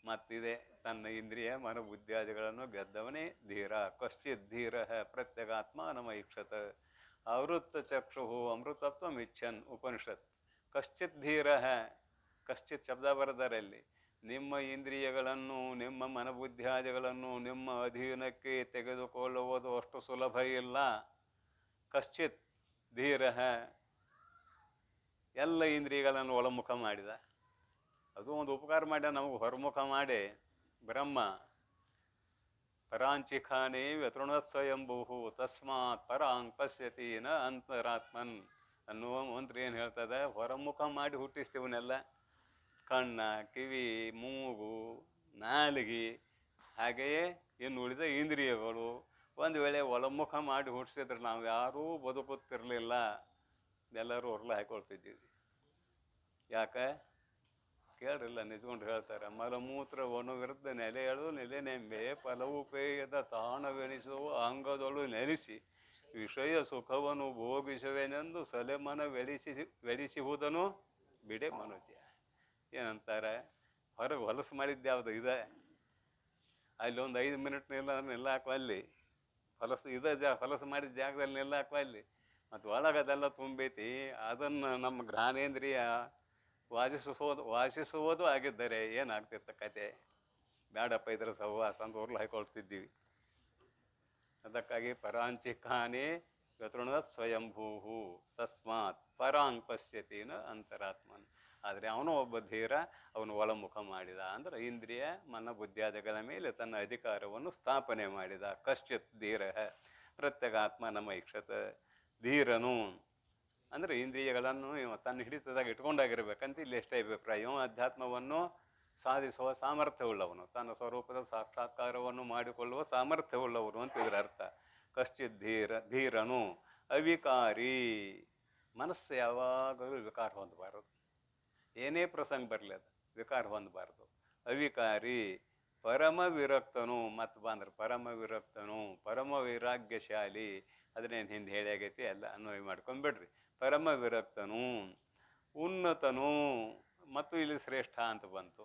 ಮತ್ತಿದೆ, ತನ್ನ ಇಂದ್ರಿಯ ಮನೋಬುದ್ಧಿಯಾದಿಗಳನ್ನು ಗೆದ್ದವನೇ ಧೀರ. ಕಶ್ಚಿತ್ ಧೀರ ಪ್ರತ್ಯಗಾತ್ಮಾನಮೈಕ್ಷತ ಆವೃತ್ತ ಚಕ್ಷು ಅಮೃತತ್ವಮಿಚ್ಛನ್ ಉಪನಿಷತ್. ಕಶ್ಚಿತ್ ಧೀರ, ಕಶ್ಚಿತ್ ಶಬ್ದ ಬರೆದರಲ್ಲಿ ನಿಮ್ಮ ಇಂದ್ರಿಯಗಳನ್ನು ನಿಮ್ಮ ಮನಬುದ್ಧಿಯಾದಿಗಳನ್ನು ನಿಮ್ಮ ಅಧೀನಕ್ಕೆ ತೆಗೆದುಕೊಳ್ಳುವುದು ಅಷ್ಟು ಸುಲಭ ಇಲ್ಲ. ಕಶ್ಚಿತ್ ಧೀರ ಎಲ್ಲ ಇಂದ್ರಿಯಗಳನ್ನು ಒಳಮುಖ ಮಾಡಿದ. ಅದು ಒಂದು ಉಪಕಾರ ಮಾಡ್ಯ ನಮಗೆ. ಹೊರಮುಖ ಮಾಡಿ ಬ್ರಹ್ಮ ಪರಾಂಚಿಖಾನೇ ವ್ಯತೃಣಸ್ವಯಂಭೂ ತಸ್ಮಾತ್ ಪರಾಂಗ್ ಪಶ್ಯತಿ ನ ಅಂತರಾತ್ಮನ್ ಅನ್ನುವ ಮಂತ್ರ ಏನು ಹೇಳ್ತದೆ, ಹೊರಮುಖ ಮಾಡಿ ಹುಟ್ಟಿಸ್ತೀವನ್ನೆಲ್ಲ. ಕಣ್ಣ, ಕಿವಿ, ಮೂಗು, ನಾಲಿಗೆ, ಹಾಗೆಯೇ ಇನ್ನು ಉಳಿದ ಇಂದ್ರಿಯಗಳು ಒಂದು ವೇಳೆ ಒಳಮುಖ ಮಾಡಿ ಹುಟ್ಟಿಸಿದ್ರೆ ನಾವು ಯಾರೂ ಬದುಕುತ್ತಿರಲಿಲ್ಲ, ಎಲ್ಲರೂ ಹೊರಲು ಹಾಕೊಳ್ತಿದ್ದೀವಿ. ಯಾಕೆ ಕೇಳ್ರಿಲ್ಲ, ನಿಜಗೊಂಡು ಹೇಳ್ತಾರೆ. ಮಲಮೂತ್ರ ಒಣವಿರುದ್ದ ನೆಲೆಯಳು ನೆಲೆನೆಂಬೆ ಫಲವು ಪೇಯದ ತಾಣವೆನಿಸುವ ಅಂಗದೊಳು ನೆಲೆಸಿ ವಿಷಯ ಸುಖವನ್ನು ಭೋಗಿಸುವೆನೆಂದು ಸಲೆಮನ ವೆಡಿಸುವುದನ್ನು ಬಿಡೆ ಮನುಜ. ಏನಂತಾರೆ, ಹೊರಗೆ ಹೊಲಸು ಮಾಡಿದ್ದು ಯಾವುದು ಇದೆ, ಅಲ್ಲಿ ಒಂದು 5 ಮಿನಿಟ್ ನಿಲ್ಲಾಕೋ ಅಲ್ಲಿ ಹೊಲಸು ಮಾಡಿದ ಜಾಗದಲ್ಲಿ ನಿಲ್ಲಾಕೋ ಅಲ್ಲಿ. ಮತ್ತು ಒಳಗದೆಲ್ಲ ತುಂಬೈತಿ. ಅದನ್ನು ನಮ್ಮ ಘ್ರಾಣೇಂದ್ರಿಯ ವಾಸಿಸುವುದು ಆಗಿದ್ದರೆ ಏನಾಗ್ತಿತ್ತು ಕತೆ. ಬೇಡಪ್ಪ ಇದ್ರ ಸಹವಾಸ ಅಂತ ಹೊರ್ಲು ಹಾಕೊಳ್ತಿದ್ದೀವಿ. ಅದಕ್ಕಾಗಿ ಪರಾಂಚಿಕಾನಿ ಗತೃಣ ಸ್ವಯಂಭೂ ತಸ್ಮಾತ್ ಪರಾಂಗ್ ಪಶ್ಯತಿನ ಅಂತರಾತ್ಮನ್. ಆದರೆ ಅವನು ಒಬ್ಬ ಧೀರ, ಅವನು ಒಳಮುಖ ಮಾಡಿದ ಅಂದ್ರೆ ಇಂದ್ರಿಯ ಮನ ಬುದ್ಧಿಯಾದಿಗಳ ಮೇಲೆ ತನ್ನ ಅಧಿಕಾರವನ್ನು ಸ್ಥಾಪನೆ ಮಾಡಿದ. ಕಶ್ಚಿತ್ ಧೀರ ಪ್ರತ್ಯಗಾತ್ಮ ನಮೈಕ್ಷತ. ಧೀರನು ಅಂದ್ರೆ ಇಂದ್ರಿಯಗಳನ್ನು ತನ್ನ ಹಿಡಿತದಾಗ ಇಟ್ಕೊಂಡಾಗಿರ್ಬೇಕಂತ ಇಲ್ಲಿ ಎಷ್ಟೇ ಅಭಿಪ್ರಾಯ. ಅಧ್ಯಾತ್ಮವನ್ನು ಸಾಧಿಸುವ ಸಾಮರ್ಥ್ಯವುಳ್ಳವನು, ತನ್ನ ಸ್ವರೂಪದ ಸಾಕ್ಷಾತ್ಕಾರವನ್ನು ಮಾಡಿಕೊಳ್ಳುವ ಸಾಮರ್ಥ್ಯವುಳ್ಳವನು ಅಂತ ಇದರ ಅರ್ಥ. ಕಶ್ಚಿತ್ ಧೀರನು ಅವಿಕಾರಿ. ಮನಸ್ಸು ಯಾವಾಗಲೂ ವಿಕಾರ ಹೊಂದಬಾರದು, ಏನೇ ಪ್ರಸಂಗ ಬರಲಿ ಅದು ವಿಕಾರ ಹೊಂದಬಾರ್ದು. ಅವಿಕಾರಿ ಪರಮ ವಿರಕ್ತನು. ಮತ್ತು ಬಂದ್ರೆ ಪರಮ ವಿರಕ್ತನು, ಪರಮ ವೈರಾಗ್ಯಶಾಲಿ. ಅದನ್ನೇನು ಹಿಂದೆ ಹೇಳಿ ಆಗೈತಿ, ಎಲ್ಲ ಅನ್ವಯ ಮಾಡ್ಕೊಂಡ್ಬಿಡ್ರಿ. ಪರಮ ವಿರಕ್ತನು, ಉನ್ನತನು. ಮತ್ತು ಇಲ್ಲಿ ಶ್ರೇಷ್ಠ ಅಂತ ಬಂತು.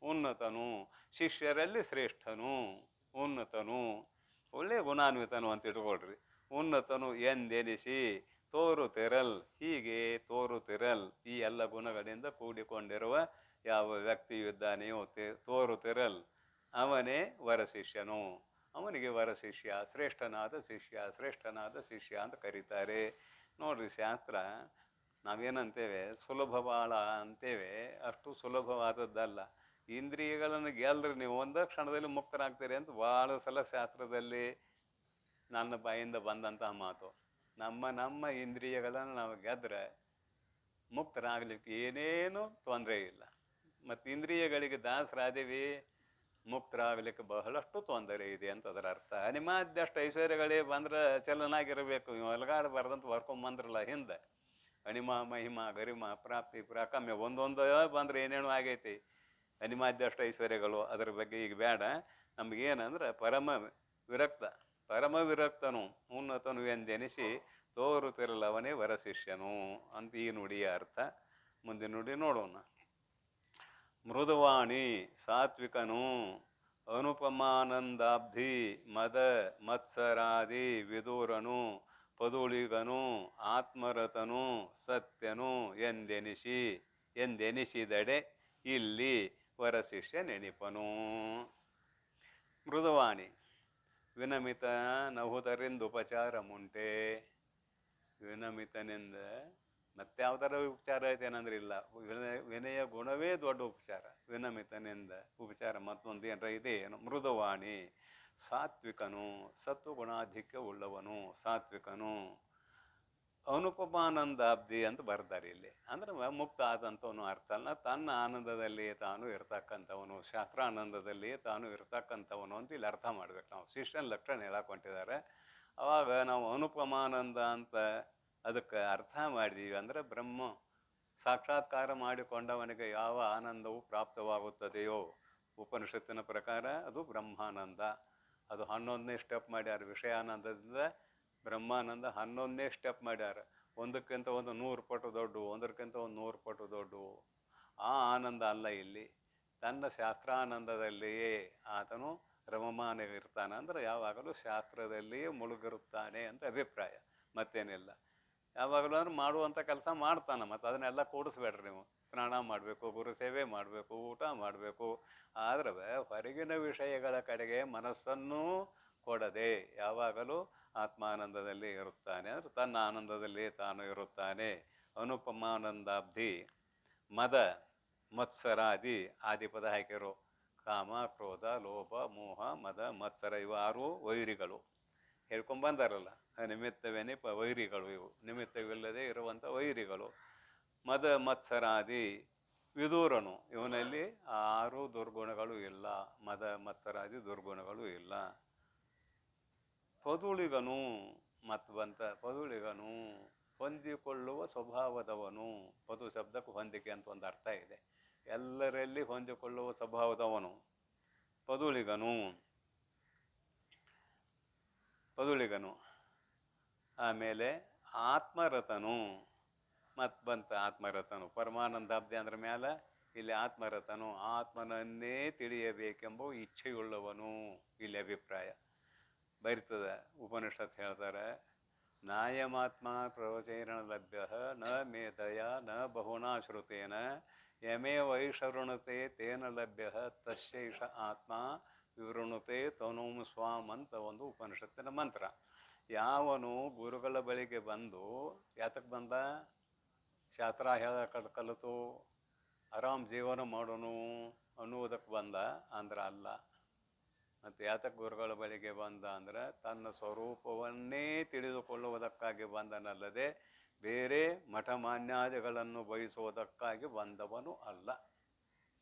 ಉನ್ನತನು, ಶಿಷ್ಯರಲ್ಲಿ ಶ್ರೇಷ್ಠನು, ಉನ್ನತನು, ಒಳ್ಳೆ ಗುಣಾನ್ವಿತನು ಅಂತ ಇಟ್ಕೊಳ್ರಿ. ಉನ್ನತನು ಎಂದೆನಿಸಿ ತೋರುತಿರಲ್. ಹೀಗೆ ತೋರುತಿರಲ್, ಈ ಎಲ್ಲ ಗುಣಗಳಿಂದ ಕೂಡಿಕೊಂಡಿರುವ ಯಾವ ವ್ಯಕ್ತಿಯು ಇದ್ದಾನೆಯೋ ತೋರುತಿರಲ್, ಅವನೇ ವರಶಿಷ್ಯನು. ಅವನಿಗೆ ವರಶಿಷ್ಯ, ಶ್ರೇಷ್ಠನಾದ ಶಿಷ್ಯ, ಶ್ರೇಷ್ಠನಾದ ಶಿಷ್ಯ ಅಂತ ಕರೀತಾರೆ. ನೋಡ್ರಿ, ಶಾಸ್ತ್ರ ನಾವೇನಂತೇವೆ ಸುಲಭವಾಳ ಅಂತೇವೆ, ಅಷ್ಟು ಸುಲಭವಾದದ್ದಲ್ಲ. ಇಂದ್ರಿಯಗಳನ್ನು ಗೆಲ್ರಿ ನೀವು ಒಂದೇ ಕ್ಷಣದಲ್ಲಿ ಮುಕ್ತರಾಗ್ತೀರಿ ಅಂತ ಭಾಳ ಸಲ ಶಾಸ್ತ್ರದಲ್ಲಿ ನನ್ನ ಬಾಯಿಂದ ಬಂದಂತಹ ಮಾತು. ನಮ್ಮ ಇಂದ್ರಿಯಗಳನ್ನು ನಾವು ಗೆದ್ರೆ ಮುಕ್ತರಾಗಲಿಕ್ಕೆ ಏನೇನು ತೊಂದರೆ ಇಲ್ಲ. ಮತ್ತು ಇಂದ್ರಿಯಗಳಿಗೆ ದಾಸರಾದೇವಿ, ಮುಕ್ತರಾಗಲಿಕ್ಕೆ ಬಹಳಷ್ಟು ತೊಂದರೆ ಇದೆ ಅಂತ ಅದರ ಅರ್ಥ. ಅನಿಮಾದ್ಯಷ್ಟು ಐಶ್ವರ್ಯಗಳೇ ಬಂದ್ರೆ ಚಲನಾಗಿರಬೇಕು, ನೀವು ಅಲಗಾಡಬಾರ್ದಂತ ಬರ್ಕೊಂಬಂದ್ರಲ್ಲ ಹಿಂದೆ. ಅಣಿಮ ಮಹಿಮ ಗರಿಮ ಪ್ರಾಪ್ತಿ ಪ್ರಾಕಮ್ಯ ಒಂದೊಂದು ಬಂದ್ರೆ ಏನೇನು ಆಗೈತಿ. ಅನಿಮಾದ್ಯಷ್ಟು ಐಶ್ವರ್ಯಗಳು, ಅದ್ರ ಬಗ್ಗೆ ಈಗ ಬೇಡ. ನಮಗೇನಂದ್ರೆ ಪರಮ ವಿರಕ್ತ, ಪರಮ ವಿರಕ್ತನು, ಉನ್ನತನು ಎಂದೆನಿಸಿ ತೋರುತ್ತಿರಲವನೇ ವರಶಿಷ್ಯನು ಅಂತ ಈ ನುಡಿಯ ಅರ್ಥ. ಮುಂದೆ ನುಡಿ ನೋಡೋಣ. ಮೃದುವಾಣಿ ಸಾತ್ವಿಕನು, ಅನುಪಮಾನಂದಾಬ್ಧಿ ಮದ ಮತ್ಸರಾದಿ ವಿದೂರನು, ಪದುಳಿಗನು, ಆತ್ಮರತನು, ಸತ್ಯನು ಎಂದೆನಿಸಿದಡೆ ಇಲ್ಲಿ ವರಶಿಷ್ಯ ನೆನಿಪನು. ಮೃದುವಾಣಿ ವಿನಮಿತ ನಹುದರಿಂದ ಉಪಚಾರ ಮುಂಟೆ. ವಿನಮಿತನಿಂದ ಮತ್ತಾವ್ದಾರ ಉಪಚಾರ ಐತೇನಂದ್ರೆ ಇಲ್ಲ. ವಿನಯ ಗುಣವೇ ದೊಡ್ಡ ಉಪಚಾರ. ವಿನಮಿತನಿಂದ ಉಪಚಾರ ಮತ್ತೊಂದು ಏನರ ಇದೆ ಏನು. ಮೃದುವಾಣಿ ಸಾತ್ವಿಕನು, ಸತ್ವಗುಣಾಧಿಕ್ಯ ಉಳ್ಳವನು, ಸಾತ್ವಿಕನು. ಅನುಪಮಾನಂದಾಬ್ಧಿ ಅಂತ ಬರ್ತಾರೆ ಇಲ್ಲಿ. ಅಂದ್ರೆ ಮುಕ್ತ ಆದಂಥವನು ಅರ್ಥ ಅಲ್ಲ, ತನ್ನ ಆನಂದದಲ್ಲಿ ತಾನು ಇರ್ತಕ್ಕಂಥವನು, ಶಾಸ್ತ್ರಾನಂದದಲ್ಲಿ ತಾನು ಇರ್ತಕ್ಕಂಥವನು ಅಂತ ಇಲ್ಲಿ ಅರ್ಥ ಮಾಡ್ಬೇಕು ನಾವು. ಶಿಷ್ಯನ ಲಕ್ಷಣ ಹೇಳಕ್ಕೆ ಹೊಂಟಿದ್ದಾರೆ. ಅವಾಗ ನಾವು ಅನುಪಮಾನಂದ ಅಂತ ಅದಕ್ಕೆ ಅರ್ಥ ಮಾಡಿದೀವಿ. ಅಂದರೆ ಬ್ರಹ್ಮ ಸಾಕ್ಷಾತ್ಕಾರ ಮಾಡಿಕೊಂಡವನಿಗೆ ಯಾವ ಆನಂದವು ಪ್ರಾಪ್ತವಾಗುತ್ತದೆಯೋ ಉಪನಿಷತ್ತಿನ ಪ್ರಕಾರ ಅದು ಬ್ರಹ್ಮಾನಂದ. ಅದು 11ನೇ ಸ್ಟೆಪ್ ಮಾಡ್ಯಾರ. ವಿಷಯಾನಂದದಿಂದ ಬ್ರಹ್ಮಾನಂದ 11ನೇ ಸ್ಟೆಪ್ ಮಾಡ್ಯಾರ. ಒಂದಕ್ಕಿಂತ ಒಂದು 100 ಪಟ್ಟು ದೊಡ್ಡ, ಒಂದಕ್ಕಿಂತ ಒಂದು 100 ಪಟ್ಟು ದೊಡ್ಡ. ಆ ಆನಂದ ಅಲ್ಲ ಇಲ್ಲಿ. ತನ್ನ ಶಾಸ್ತ್ರಾನಂದದಲ್ಲಿಯೇ ಆತನು ರಮಮಾನವಿರ್ತಾನೆ. ಅಂದರೆ ಯಾವಾಗಲೂ ಶಾಸ್ತ್ರದಲ್ಲಿಯೇ ಮುಳುಗಿರುತ್ತಾನೆ ಅಂತ ಅಭಿಪ್ರಾಯ, ಮತ್ತೇನಿಲ್ಲ. ಯಾವಾಗಲೂ ಅಂದ್ರೆ ಮಾಡುವಂಥ ಕೆಲಸ ಮಾಡ್ತಾನೆ. ಮತ್ತು ಅದನ್ನೆಲ್ಲ ಕೂಡಿಸ್ಬೇಡ್ರಿ ನೀವು. ಸ್ನಾನ ಮಾಡಬೇಕು, ಗುರು ಸೇವೆ ಮಾಡಬೇಕು, ಊಟ ಮಾಡಬೇಕು. ಆದ್ರೆ ಹೊರಗಿನ ವಿಷಯಗಳ ಕಡೆಗೆ ಮನಸ್ಸನ್ನು ಕೊಡದೆ ಯಾವಾಗಲೂ ಆತ್ಮಾನಂದದಲ್ಲಿ ಇರುತ್ತಾನೆ. ಅಂದರೆ ತನ್ನ ಆನಂದದಲ್ಲಿ ತಾನು ಇರುತ್ತಾನೆ. ಅನುಪಮಾನಂದಾಬ್ಧಿ ಮದ ಮತ್ಸರಾದಿ ಆದಿಪದ ಹಾಕಿರೋ. ಕಾಮ, ಕ್ರೋಧ, ಲೋಭ, ಮೋಹ, ಮದ, ಮತ್ಸರ ಇವು 6 ವೈರಿಗಳು ಹೇಳ್ಕೊಂಬಂದಾರಲ್ಲ. ನಿಮಿತ್ತವೆನಿಪ ವೈರಿಗಳು ಇವು, ನಿಮಿತ್ತವಿಲ್ಲದೆ ಇರುವಂಥ ವೈರಿಗಳು. ಮದ ಮತ್ಸರಾದಿ ವಿದೂರನು, ಇವನಲ್ಲಿ 6 ದುರ್ಗುಣಗಳು ಇಲ್ಲ. ಮದ ಮತ್ಸರಾದಿ ದುರ್ಗುಣಗಳು ಇಲ್ಲ. ಪದುಳಿಗನು ಮತ್ತು ಬಂತ. ಪದುಳಿಗನು ಹೊಂದಿಕೊಳ್ಳುವ ಸ್ವಭಾವದವನು. ಪದು ಶಬ್ದಕ್ಕೆ ಹೊಂದಿಕೆ ಅಂತ ಒಂದು ಅರ್ಥ ಇದೆ. ಎಲ್ಲರಲ್ಲಿ ಹೊಂದಿಕೊಳ್ಳುವ ಸ್ವಭಾವದವನು ಪದುಳಿಗನು. ಪದುಳಿಗನು. ಆಮೇಲೆ ಆತ್ಮರತನು ಮತ್ತು ಬಂತ. ಆತ್ಮರತನು ಪರಮಾನಂದಾಬ್ಧಿ ಅಂದ್ರ ಮೇಲೆ ಇಲ್ಲಿ ಆತ್ಮರತನು, ಆತ್ಮನನ್ನೇ ತಿಳಿಯಬೇಕೆಂಬ ಇಚ್ಛೆಯುಳ್ಳವನು ಇಲ್ಲಿ ಅಭಿಪ್ರಾಯ ಬರಿತದ. ಉಪನಿಷತ್ ಹೇಳ್ತಾರೆ, ನಾಯಮಾತ್ಮ ಪ್ರವಚೈರಣ ಲಭ್ಯ ನ ಮೇಧಯ ನ ಬಹುನಾ ಶ್ರುತೇನ ಯಮೇ ವೈಷಋಣತೆ ತೇನ ಲಭ್ಯ ತಸ್ಯೈಷ ಆತ್ಮ ವಿವೃಣುತೆ ತನೂಂ ಸ್ವಾಮ್ ಅಂತ ಒಂದು ಉಪನಿಷತ್ತಿನ ಮಂತ್ರ. ಯಾವನು ಗುರುಗಳ ಬಳಿಗೆ ಬಂದು ಯಾತಕ್ಕೆ ಬಂದ? ಶಾಸ್ತ್ರ ಹೇಳ ಕಲಿತು ಆರಾಮ್ ಜೀವನ ಮಾಡೋನು ಅನ್ನುವುದಕ್ಕೆ ಬಂದ ಅಂದ್ರೆ ಅಲ್ಲ. ಮತ್ತು ಯಾತಕ್ಕೆ ಗುರುಗಳ ಬಳಿಗೆ ಬಂದ ಅಂದ್ರೆ ತನ್ನ ಸ್ವರೂಪವನ್ನೇ ತಿಳಿದುಕೊಳ್ಳುವುದಕ್ಕಾಗಿ ಬಂದನಲ್ಲದೆ ಬೇರೆ ಮಠಮಾನ್ಯಾದಿಗಳನ್ನು ಬಯಸುವುದಕ್ಕಾಗಿ ಬಂದವನು ಅಲ್ಲ.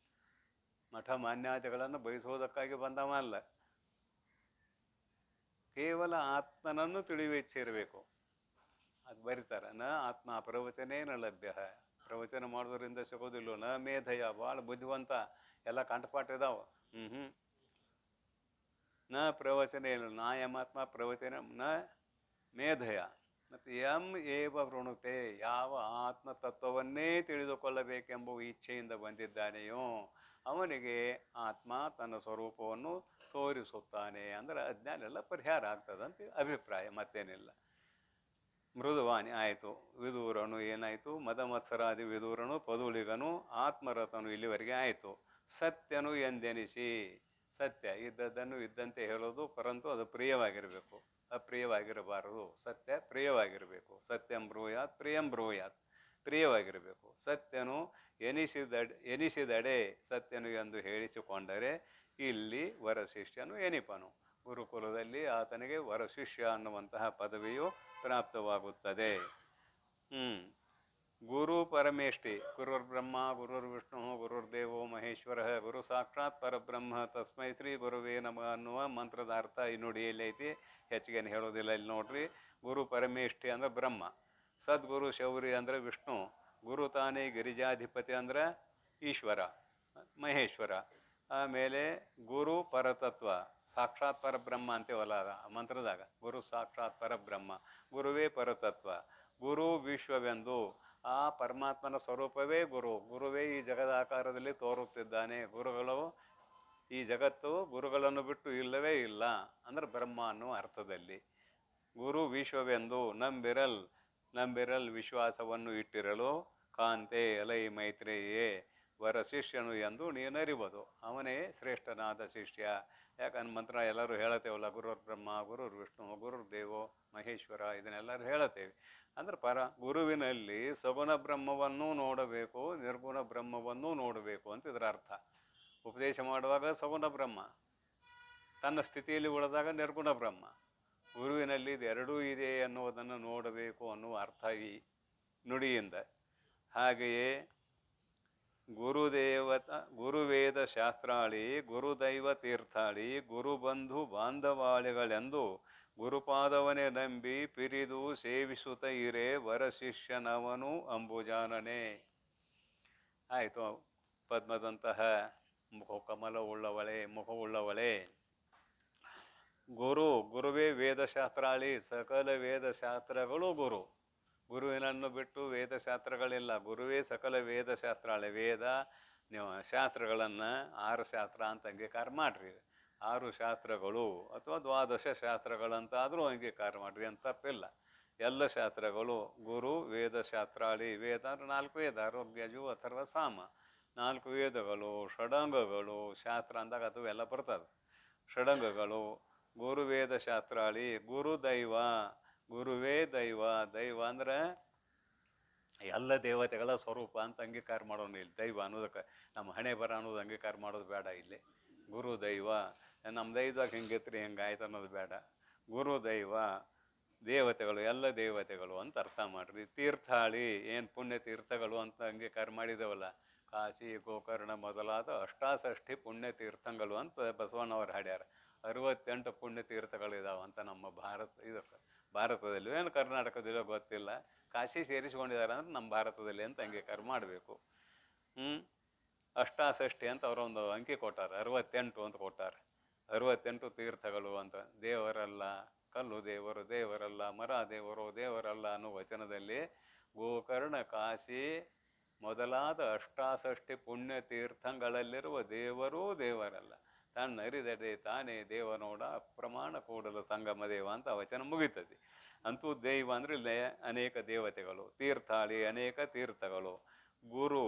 ಮಠಮಾನ್ಯಾದಿಗಳನ್ನು ಬಯಸುವುದಕ್ಕಾಗಿ ಬಂದವ ಅಲ್ಲ. ಕೇವಲ ಆತ್ಮನನ್ನು ತಿಳಿವಿಚ್ಚಿರಬೇಕು. ಅದು ಬರೀತಾರೆ, ನ ಆತ್ಮ ಪ್ರವಚನೇನ ಲಭ್ಯ. ಪ್ರವಚನ ಮಾಡೋದ್ರಿಂದ ಸಿಗೋದಿಲ್ಲ. ನ ಮೇಧಯ, ಭಾಳ ಬುದ್ಧಿವಂತ, ಎಲ್ಲ ಕಂಠಪಾಠ ಇದಾವ. ನ ಪ್ರವಚನ ಏನು, ನಾ ಯಮಾತ್ಮ ಪ್ರವಚನ ನ ಮೇಧಯ. ಮತ್ತು ಎಂ ಏವ ವೃಣುತೆ, ಯಾವ ಆತ್ಮ ತತ್ವವನ್ನೇ ತಿಳಿದುಕೊಳ್ಳಬೇಕೆಂಬ ಇಚ್ಛೆಯಿಂದ ಬಂದಿದ್ದಾನೆಯೋ ಅವನಿಗೆ ಆತ್ಮ ತನ್ನ ಸ್ವರೂಪವನ್ನು ತೋರಿಸುತ್ತಾನೆ. ಅಂದರೆ ಅಜ್ಞಾನ ಎಲ್ಲ ಪರಿಹಾರ ಆಗ್ತದಂತ ಅಭಿಪ್ರಾಯ, ಮತ್ತೇನಿಲ್ಲ. ಮೃದುವಾಣಿ ಆಯಿತು. ವಿದೂರನು ಏನಾಯಿತು? ಮದಮತ್ಸರಾದಿ ವಿದೂರನು, ಪದುಳಿಗನು, ಆತ್ಮರಥನು ಇಲ್ಲಿವರೆಗೆ ಆಯಿತು. ಸತ್ಯನು ಎಂದೆನಿಸಿ, ಸತ್ಯ ಇದ್ದದ್ದನ್ನು ಇದ್ದಂತೆ ಹೇಳೋದು, ಪರಂತು ಅದು ಪ್ರಿಯವಾಗಿರಬೇಕು, ಅಪ್ರಿಯವಾಗಿರಬಾರದು. ಸತ್ಯ ಪ್ರಿಯವಾಗಿರಬೇಕು. ಸತ್ಯಂ ಬ್ರೂಯಾತ್ ಪ್ರಿಯಂ ಬ್ರೂಯಾತ್, ಪ್ರಿಯವಾಗಿರಬೇಕು. ಸತ್ಯನು ಎನಿಸಿದಡೆ ಸತ್ಯನು ಎಂದು ಹೇಳಿಸಿಕೊಂಡರೆ ಇಲ್ಲಿ ವರಶಿಷ್ಯನು ಎನಿಪನು. ಗುರುಕುಲದಲ್ಲಿ ಆತನಿಗೆ ವರಶಿಷ್ಯ ಅನ್ನುವಂತಹ ಪದವಿಯು ಪ್ರಾಪ್ತವಾಗುತ್ತದೆ. ಗುರು ಪರಮೇಷ್ಠಿ, ಗುರುರ್ಬ್ರಹ್ಮ ಗುರುರ್ವಿಷ್ಣು ಗುರುರ್ದೇವೋ ಮಹೇಶ್ವರ ಗುರು ಸಾಕ್ಷಾತ್ ಪರಬ್ರಹ್ಮ ತಸ್ಮೈ ಶ್ರೀ ಗುರುವೇ ನಮಃ ಅನ್ನುವ ಮಂತ್ರದ ಅರ್ಥ ಈ ನುಡಿಯಲ್ಲಿ ಐತಿ. ಹೆಚ್ಚಿಗೇನು ಹೇಳೋದಿಲ್ಲ. ಇಲ್ಲಿ ನೋಡ್ರಿ, ಗುರು ಪರಮೇಷ್ಠಿ ಅಂದ್ರೆ ಬ್ರಹ್ಮ, ಸದ್ಗುರು ಶೌರಿ ಅಂದರೆ ವಿಷ್ಣು, ಗುರು ತಾನೇ ಗಿರಿಜಾಧಿಪತಿ ಅಂದ್ರೆ ಈಶ್ವರ ಮಹೇಶ್ವರ. ಆಮೇಲೆ ಗುರು ಪರತತ್ವ, ಸಾಕ್ಷಾತ್ ಪರಬ್ರಹ್ಮ ಅಂತೀವಲ್ಲ ಮಂತ್ರದಾಗ, ಗುರು ಸಾಕ್ಷಾತ್ ಪರಬ್ರಹ್ಮ, ಗುರುವೇ ಪರತತ್ವ. ಗುರು ವಿಶ್ವವೆಂದು, ಆ ಪರಮಾತ್ಮನ ಸ್ವರೂಪವೇ ಗುರು, ಗುರುವೇ ಈ ಜಗದಾಕಾರದಲ್ಲಿ ತೋರುತ್ತಿದ್ದಾನೆ. ಗುರುಗಳು, ಈ ಜಗತ್ತು ಗುರುಗಳನ್ನು ಬಿಟ್ಟು ಇಲ್ಲವೇ ಇಲ್ಲ ಅಂದ್ರೆ ಬ್ರಹ್ಮ ಅನ್ನುವ ಅರ್ಥದಲ್ಲಿ. ಗುರು ವಿಶ್ವವೆಂದು ನಂಬಿರಲ್ ವಿಶ್ವಾಸವನ್ನು ಇಟ್ಟಿರಲು, ಕಾಂತೆ ಅಲೈ ಮೈತ್ರೇಯೇ ವರ ಶಿಷ್ಯನು ಎಂದು ನೀನರಿಬೋದು. ಅವನೇ ಶ್ರೇಷ್ಠನಾದ ಶಿಷ್ಯ. ಯಾಕಂದ್ರೆ ಮಂತ್ರ ಎಲ್ಲರೂ ಹೇಳತ್ತೇವಲ್ಲ, ಗುರುರ್ ಬ್ರಹ್ಮ ಗುರುರ್ ವಿಷ್ಣು ಗುರುರ್ ದೇವೋ ಮಹೇಶ್ವರ, ಇದನ್ನೆಲ್ಲರೂ ಹೇಳತ್ತೇವೆ. ಅಂದ್ರೆ ಗುರುವಿನಲ್ಲಿ ಸಗುಣ ಬ್ರಹ್ಮವನ್ನೂ ನೋಡಬೇಕು, ನಿರ್ಗುಣ ಬ್ರಹ್ಮವನ್ನೂ ನೋಡಬೇಕು ಅಂತ ಇದರ ಅರ್ಥ. ಉಪದೇಶ ಮಾಡುವಾಗ ಸಗುಣ ಬ್ರಹ್ಮ, ತನ್ನ ಸ್ಥಿತಿಯಲ್ಲಿ ಉಳಿದಾಗ ನಿರ್ಗುಣ ಬ್ರಹ್ಮ. ಗುರುವಿನಲ್ಲಿ ಇದೆರಡೂ ಇದೆ ಅನ್ನುವುದನ್ನು ನೋಡಬೇಕು ಅನ್ನುವ ಅರ್ಥ ಈ ನುಡಿಯಿಂದ. ಹಾಗೆಯೇ ಗುರುವೇದ ಶಾಸ್ತ್ರಾಳಿ ಗುರುದೈವ ತೀರ್ಥಾಳಿ ಗುರುಬಂಧು ಬಾಂಧವಾಳಿಗಳೆಂದು ಗುರುಪಾದವನೇ ನಂಬಿ ಪಿರಿದು ಸೇವಿಸುತ್ತ ಇರೇ ವರಶಿಷ್ಯನವನು ಅಂಬುಜಾನನೇ. ಆಯಿತು. ಪದ್ಮದಂತಹ ಮುಖವುಳ್ಳವಳೆ ಗುರುವೇ ವೇದಶಾಸ್ತ್ರಾಳಿ, ಸಕಲ ವೇದಶಾಸ್ತ್ರಗಳು ಗುರು. ಗುರುವಿನನ್ನು ಬಿಟ್ಟು ವೇದಶಾಸ್ತ್ರಗಳಿಲ್ಲ. ಗುರುವೇ ಸಕಲ ವೇದಶಾಸ್ತ್ರಾಳಿ. ವೇದ ನೀವು ಶಾಸ್ತ್ರಗಳನ್ನು 6 ಶಾಸ್ತ್ರ ಅಂತ ಅಂಗೀಕಾರ ಮಾಡಿರಿ. 6 ಶಾಸ್ತ್ರಗಳು ಅಥವಾ 12 ಶಾಸ್ತ್ರಗಳಂತಾದರೂ ಅಂಗೀಕಾರ ಮಾಡಿರಿ ಅಂತ ತಪ್ಪಿಲ್ಲ. ಎಲ್ಲ ಶಾಸ್ತ್ರಗಳು ಗುರು ವೇದಶಾಸ್ತ್ರಾಳಿ. ವೇದ ಅಂದರೆ 4 ವೇದ, ಆರೋಗ್ಯ ಜೀವ ಅಥರ್ವ ಸಾಮ, 4 ವೇದಗಳು, ಷಡಂಗಗಳು. ಶಾಸ್ತ್ರ ಅಂದಾಗ ಅದು ಎಲ್ಲ ಬರ್ತದೆ. ಷಡಂಗಗಳು ಗುರು ವೇದಶಾಸ್ತ್ರಾಳಿ. ಗುರುದೈವ, ಗುರುವೇ ದೈವ. ದೈವ ಅಂದ್ರೆ ಎಲ್ಲ ದೇವತೆಗಳ ಸ್ವರೂಪ ಅಂತ ಅಂಗೀಕಾರ ಮಾಡೋಣ. ಇಲ್ಲಿ ದೈವ ಅನ್ನೋದಕ್ಕೆ ನಮ್ಮ ಹಣೆ ಬರ ಅನ್ನೋದು ಅಂಗೀಕಾರ ಮಾಡೋದು ಬೇಡ. ಇಲ್ಲಿ ಗುರು ದೈವ, ನಮ್ಮ ದೈವದಾಗ ಹಿಂಗಿತ್ರಿ ಹಿಂಗಾಯ್ತು ಅನ್ನೋದು ಬೇಡ. ಗುರು ದೈವ, ದೇವತೆಗಳು, ಎಲ್ಲ ದೇವತೆಗಳು ಅಂತ ಅರ್ಥ ಮಾಡ್ರಿ. ತೀರ್ಥಾಳಿ, ಏನು ಪುಣ್ಯ ತೀರ್ಥಗಳು ಅಂತ ಅಂಗೀಕಾರ ಮಾಡಿದೇವಲ್ಲ, ಕಾಶಿ ಗೋಕರ್ಣ ಮೊದಲಾದ 68 ಪುಣ್ಯ ತೀರ್ಥಗಳು ಅಂತ ಬಸವಣ್ಣವ್ರು ಹಾಡ್ಯಾರ. 68 ಪುಣ್ಯ ತೀರ್ಥಗಳಿದಾವಂತ ನಮ್ಮ ಭಾರತದಲ್ಲಿ. ಏನು ಕರ್ನಾಟಕದಲ್ಲೋ ಗೊತ್ತಿಲ್ಲ. ಕಾಶಿ ಸೇರಿಸ್ಕೊಂಡಿದ್ದಾರೆ ಅಂದ್ರೆ ನಮ್ಮ ಭಾರತದಲ್ಲಿ ಅಂತ ಅಂಗೀಕಾರ ಮಾಡಬೇಕು. 68 ಅಂತ ಅವರೊಂದು ಅಂಕಿ ಕೊಟ್ಟಾರ, 68 ಅಂತ ಕೊಟ್ಟಾರ. 68 ತೀರ್ಥಗಳು ಅಂತ. ದೇವರಲ್ಲ, ಕಲ್ಲು ದೇವರು ದೇವರಲ್ಲ, ಮರ ದೇವರು ದೇವರಲ್ಲ ಅನ್ನೋ ವಚನದಲ್ಲಿ ಗೋಕರ್ಣ, ಕಾಶಿ ಮೊದಲಾದ 68 ಪುಣ್ಯ ತೀರ್ಥಗಳಲ್ಲಿರುವ ದೇವರೂ ದೇವರಲ್ಲ, ತನ್ನರಿದಡೆ ತಾನೇ ದೇವನೋಡ ಅಪ್ರಮಾಣ ಕೂಡಲು ಸಂಗಮ ದೇವ ಅಂತ ವಚನ ಮುಗಿತದೆ. ಅಂತೂ ದೈವ ಅಂದ್ರೆ ಇಲ್ಲೇ ಅನೇಕ ದೇವತೆಗಳು. ತೀರ್ಥಾಳಿ, ಅನೇಕ ತೀರ್ಥಗಳು. ಗುರು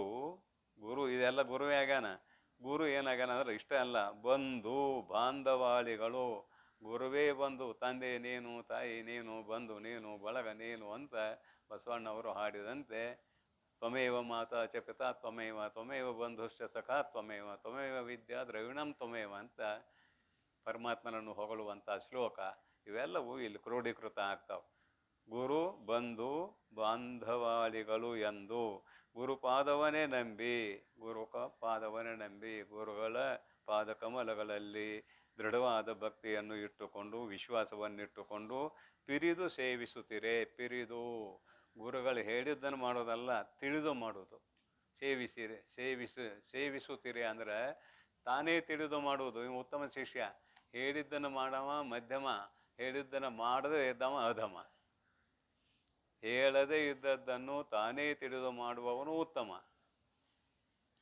ಗುರು ಇದೆಲ್ಲ ಗುರುವೇ ಆಗ್ಯಾನ. ಗುರು ಏನಾಗ್ಯಾನ ಅಂದ್ರೆ ಇಷ್ಟ ಅಲ್ಲ, ಬಂಧು ಬಾಂಧವಾಳಿಗಳು. ಗುರುವೇ ಬಂದು, ತಂದೆ ನೀನು, ತಾಯಿ ನೀನು, ಬಂಧು ನೀನು, ಬಳಗ ನೀನು ಅಂತ ಬಸವಣ್ಣವರು ಹಾಡಿದಂತೆ ತ್ವಮೇವ ಮಾತಾ ಚ ಪಿತಾ ತ್ವಮೇವ, ತ್ವಮೇವ ಬಂಧುಶ್ಚ ಸಖಾ ತ್ವಮೇವ, ತ್ವಮೇವ ವಿದ್ಯಾ ದ್ರವಿಣಂ ತ್ವಮೇವ ಅಂತ ಪರಮಾತ್ಮನನ್ನು ಹೊಗಳುವಂಥ ಶ್ಲೋಕ ಇವೆಲ್ಲವೂ ಇಲ್ಲಿ ಕ್ರೋಢೀಕೃತ ಆಗ್ತಾವೆ. ಗುರು ಬಂಧು ಬಾಂಧವಾಳಿಗಳು ಎಂದು ಗುರುಪಾದವನ್ನೇ ನಂಬಿ, ಪಾದವನ್ನೇ ನಂಬಿ, ಗುರುಗಳ ಪಾದ ಕಮಲಗಳಲ್ಲಿ ದೃಢವಾದ ಭಕ್ತಿಯನ್ನು ಇಟ್ಟುಕೊಂಡು, ವಿಶ್ವಾಸವನ್ನಿಟ್ಟುಕೊಂಡು ಪಿರಿದು ಸೇವಿಸುತ್ತೀರೆ. ಪಿರಿದು ಗುರುಗಳು ಹೇಳಿದ್ದನ್ನು ಮಾಡೋದಲ್ಲ, ತಿಳಿದು ಮಾಡೋದು. ಸೇವಿಸುತ್ತೀರಿ ಅಂದರೆ ತಾನೇ ತಿಳಿದು ಮಾಡುವುದು. ಇವು ಉತ್ತಮ ಶಿಷ್ಯ. ಹೇಳಿದ್ದನ್ನು ಮಾಡವ ಮಧ್ಯಮ, ಹೇಳಿದ್ದನ್ನು ಮಾಡದೇ ಇದ್ದವ ಅಧಮ. ಹೇಳದೇ ಇದ್ದದ್ದನ್ನು ತಾನೇ ತಿಳಿದು ಮಾಡುವವನು ಉತ್ತಮ,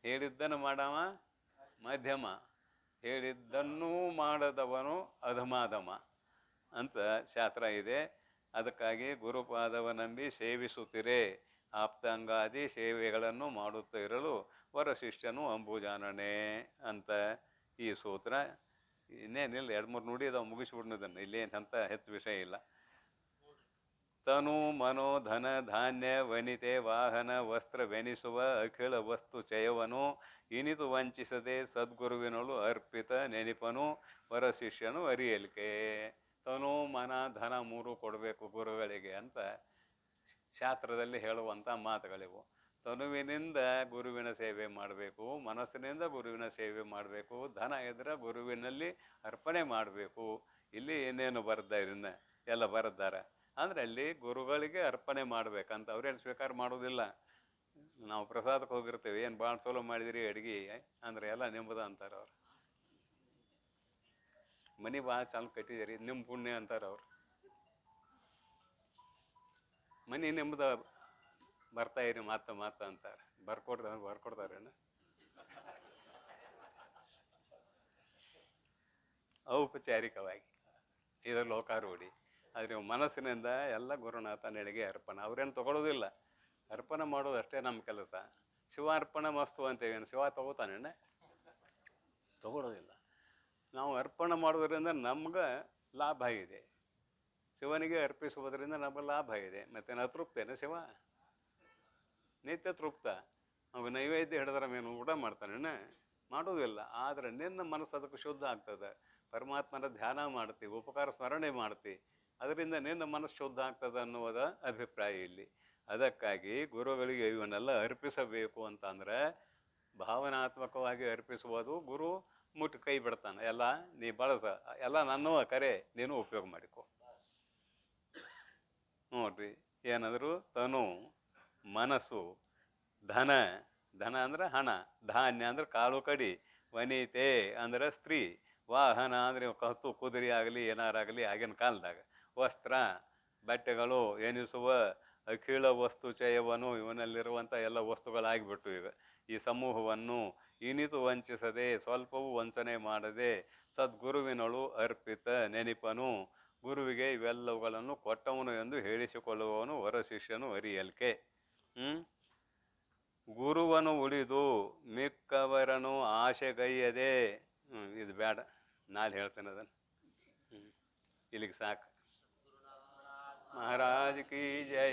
ಹೇಳಿದ್ದನ್ನು ಮಾಡವ ಮಧ್ಯಮ, ಹೇಳಿದ್ದನ್ನೂ ಮಾಡದವನು ಅಧಮಾಧಮ ಅಂತ ಶಾಸ್ತ್ರ ಇದೆ. ಅದಕ್ಕಾಗಿ ಗುರುಪಾದವ ನಂಬಿ ಸೇವಿಸುತ್ತೀರೆ. ಆಪ್ತಾಂಗಾದಿ ಸೇವೆಗಳನ್ನು ಮಾಡುತ್ತಾ ಇರಲು ವರಶಿಷ್ಯನು ಅಂಬುಜಾನನೇ ಅಂತ ಈ ಸೂತ್ರ. ಇನ್ನೇನಿಲ್ಲ, 2-3 ನುಡಿ ಅದಾವ, ಮುಗಿಸ್ಬಿಡ್ನದನ್ನು. ಇಲ್ಲೇನಂತ ಹೆಚ್ಚು ವಿಷಯ ಇಲ್ಲ. ತನು ಮನೋ ಧನ ಧಾನ್ಯ ವನಿತೆ ವಾಹನ ವಸ್ತ್ರವೆನಿಸುವ ಅಖಿಲ ವಸ್ತು ಚಯವನು ಇನಿತು ವಂಚಿಸದೆ ಸದ್ಗುರುವಿನಳು ಅರ್ಪಿತ ನೆನಪನು ವರಶಿಷ್ಯನು ಅರಿಯಲಿಕೆ. ತನು ಮನ ಧನ 3 ಕೊಡಬೇಕು ಗುರುಗಳಿಗೆ ಅಂತ ಶಾಸ್ತ್ರದಲ್ಲಿ ಹೇಳುವಂಥ ಮಾತುಗಳಿವು. ತನುವಿನಿಂದ ಗುರುವಿನ ಸೇವೆ ಮಾಡಬೇಕು, ಮನಸ್ಸಿನಿಂದ ಗುರುವಿನ ಸೇವೆ ಮಾಡಬೇಕು, ಧನ ಇದ್ರೆ ಗುರುವಿನಲ್ಲಿ ಅರ್ಪಣೆ ಮಾಡಬೇಕು. ಇಲ್ಲಿ ಏನೇನು ಬರ್ದಾರಿನ್ನ ಎಲ್ಲ ಬರೆದಾರ ಅಂದರೆ ಅಲ್ಲಿ ಗುರುಗಳಿಗೆ ಅರ್ಪಣೆ ಮಾಡ್ಬೇಕಂತ. ಅವ್ರೇನು ಸ್ವೀಕಾರ ಮಾಡೋದಿಲ್ಲ. ನಾವು ಪ್ರಸಾದಕ್ಕೆ ಹೋಗಿರ್ತೀವಿ, ಏನು ಭಾಳ ಚಲೋ ಮಾಡಿದಿರಿ ಅಡುಗೆ ಅಂದರೆ ಎಲ್ಲ ನಿಮ್ಮದ ಅಂತಾರೆ ಅವ್ರು. ಮನೆ ಭಾಳ ಚಂದ ಕಟ್ಟಿದಿರಿ, ನಿಮ್ಮ ಪುಣ್ಯ ಅಂತಾರೆ ಅವ್ರು. ಮನೆ ನಿಮ್ಮದ ಬರ್ತಾ ಇರಿ ಮಾತ ಅಂತಾರೆ. ಬರ್ಕೊಡ್ತಾರೇನು? ಔಪಚಾರಿಕವಾಗಿ ಇದು ಲೋಕಾರೂಢಿ. ಆದರೆ ಮನಸ್ಸಿನಿಂದ ಎಲ್ಲ ಗುರುನಾಥ ನೆಲೆಗೆ ಅರ್ಪಣೆ. ಅವ್ರೇನು ತೊಗೊಳೋದಿಲ್ಲ, ಅರ್ಪಣೆ ಮಾಡೋದು ಅಷ್ಟೇ ನಮ್ಮ ಕೆಲಸ. ಶಿವ ಅರ್ಪಣೆ ಮಸ್ತು ಅಂತೇವೇನು ಶಿವ ತೊಗೋತಾನೆ? ತೊಗೊಳೋದಿಲ್ಲ. ನಾವು ಅರ್ಪಣೆ ಮಾಡೋದ್ರಿಂದ ನಮ್ಗೆ ಲಾಭ ಇದೆ, ಶಿವನಿಗೆ ಅರ್ಪಿಸುವುದರಿಂದ ನಮಗೆ ಲಾಭ ಇದೆ. ಮತ್ತೇನು ಅತೃಪ್ತೇನೆ ಶಿವ? ನಿತ್ಯ ತೃಪ್ತ. ಅವ ನೈವೇದ್ಯ ಹಿಡಿದ್ರೆ ಮೇನು ಊಟ ಮಾಡ್ತಾನೆ? ಮಾಡೋದಿಲ್ಲ. ಆದರೆ ನಿನ್ನ ಮನಸ್ಸು ಅದಕ್ಕೆ ಶುದ್ಧ ಆಗ್ತದೆ. ಪರಮಾತ್ಮನ ಧ್ಯಾನ ಮಾಡ್ತೀವಿ, ಉಪಕಾರ ಸ್ಮರಣೆ ಮಾಡ್ತೀವಿ, ಅದರಿಂದ ನಿನ್ನ ಮನಸ್ಸು ಶುದ್ಧ ಆಗ್ತದೆ ಅನ್ನುವುದ ಅಭಿಪ್ರಾಯ ಇಲ್ಲಿ. ಅದಕ್ಕಾಗಿ ಗುರುಗಳಿಗೆ ಇವನ್ನೆಲ್ಲ ಅರ್ಪಿಸಬೇಕು ಅಂತಂದರೆ ಭಾವನಾತ್ಮಕವಾಗಿ ಅರ್ಪಿಸುವುದು. ಗುರು ಮುಟ್ಟು ಕೈ ಬಿಡ್ತಾನೆ, ಎಲ್ಲ ನೀ ಬಳಸ, ಎಲ್ಲ ನನ್ನೂ ಕರೆ, ನೀನು ಉಪಯೋಗ ಮಾಡಿಕೊ. ನೋಡ್ರಿ ಏನಾದರೂ ತನು, ಮನಸ್ಸು, ಧನ, ಧನ ಅಂದ್ರೆ ಹಣ, ಧಾನ್ಯ ಅಂದ್ರೆ ಕಾಳು ಕಡಿ, ವನಿತೆ ಅಂದ್ರೆ ಸ್ತ್ರೀ, ವಾಹನ ಅಂದರೆ ಕತ್ತು ಕುದುರೆ ಆಗಲಿ ಏನಾರಾಗಲಿ ಆಗಿನ ಕಾಲದಾಗ, ವಸ್ತ್ರ ಬಟ್ಟೆಗಳು, ಎನಿಸುವ ಅಖಿಲ ವಸ್ತು ಚಯವನು, ಇವನಲ್ಲಿರುವಂಥ ಎಲ್ಲ ವಸ್ತುಗಳಾಗಿಬಿಟ್ಟು ಈಗ ಈ ಸಮೂಹವನ್ನು ಇನಿತು ವಂಚಿಸದೆ, ಸ್ವಲ್ಪವೂ ವಂಚನೆ ಮಾಡದೆ ಸದ್ಗುರುವಿನಳು ಅರ್ಪಿತ ನೆನಪನು, ಗುರುವಿಗೆ ಇವೆಲ್ಲವುಗಳನ್ನು ಕೊಟ್ಟವನು ಎಂದು ಹೇಳಿಸಿಕೊಳ್ಳುವವನು ವರಶಿಷ್ಯನು ಅರಿಯಲ್ಕೆ. ಗುರುವನು ಉಳಿದು ಮಿಕ್ಕವರನು ಆಶೆಗೈಯದೆ. ಇದು ಬೇಡ, ನಾಳೆ ಹೇಳ್ತೇನೆ ಅದನ್ನು. ಇಲ್ಲಿಗೆ ಸಾಕು. ಮಹಾರಾಜ್ ಕಿ ಜೈ.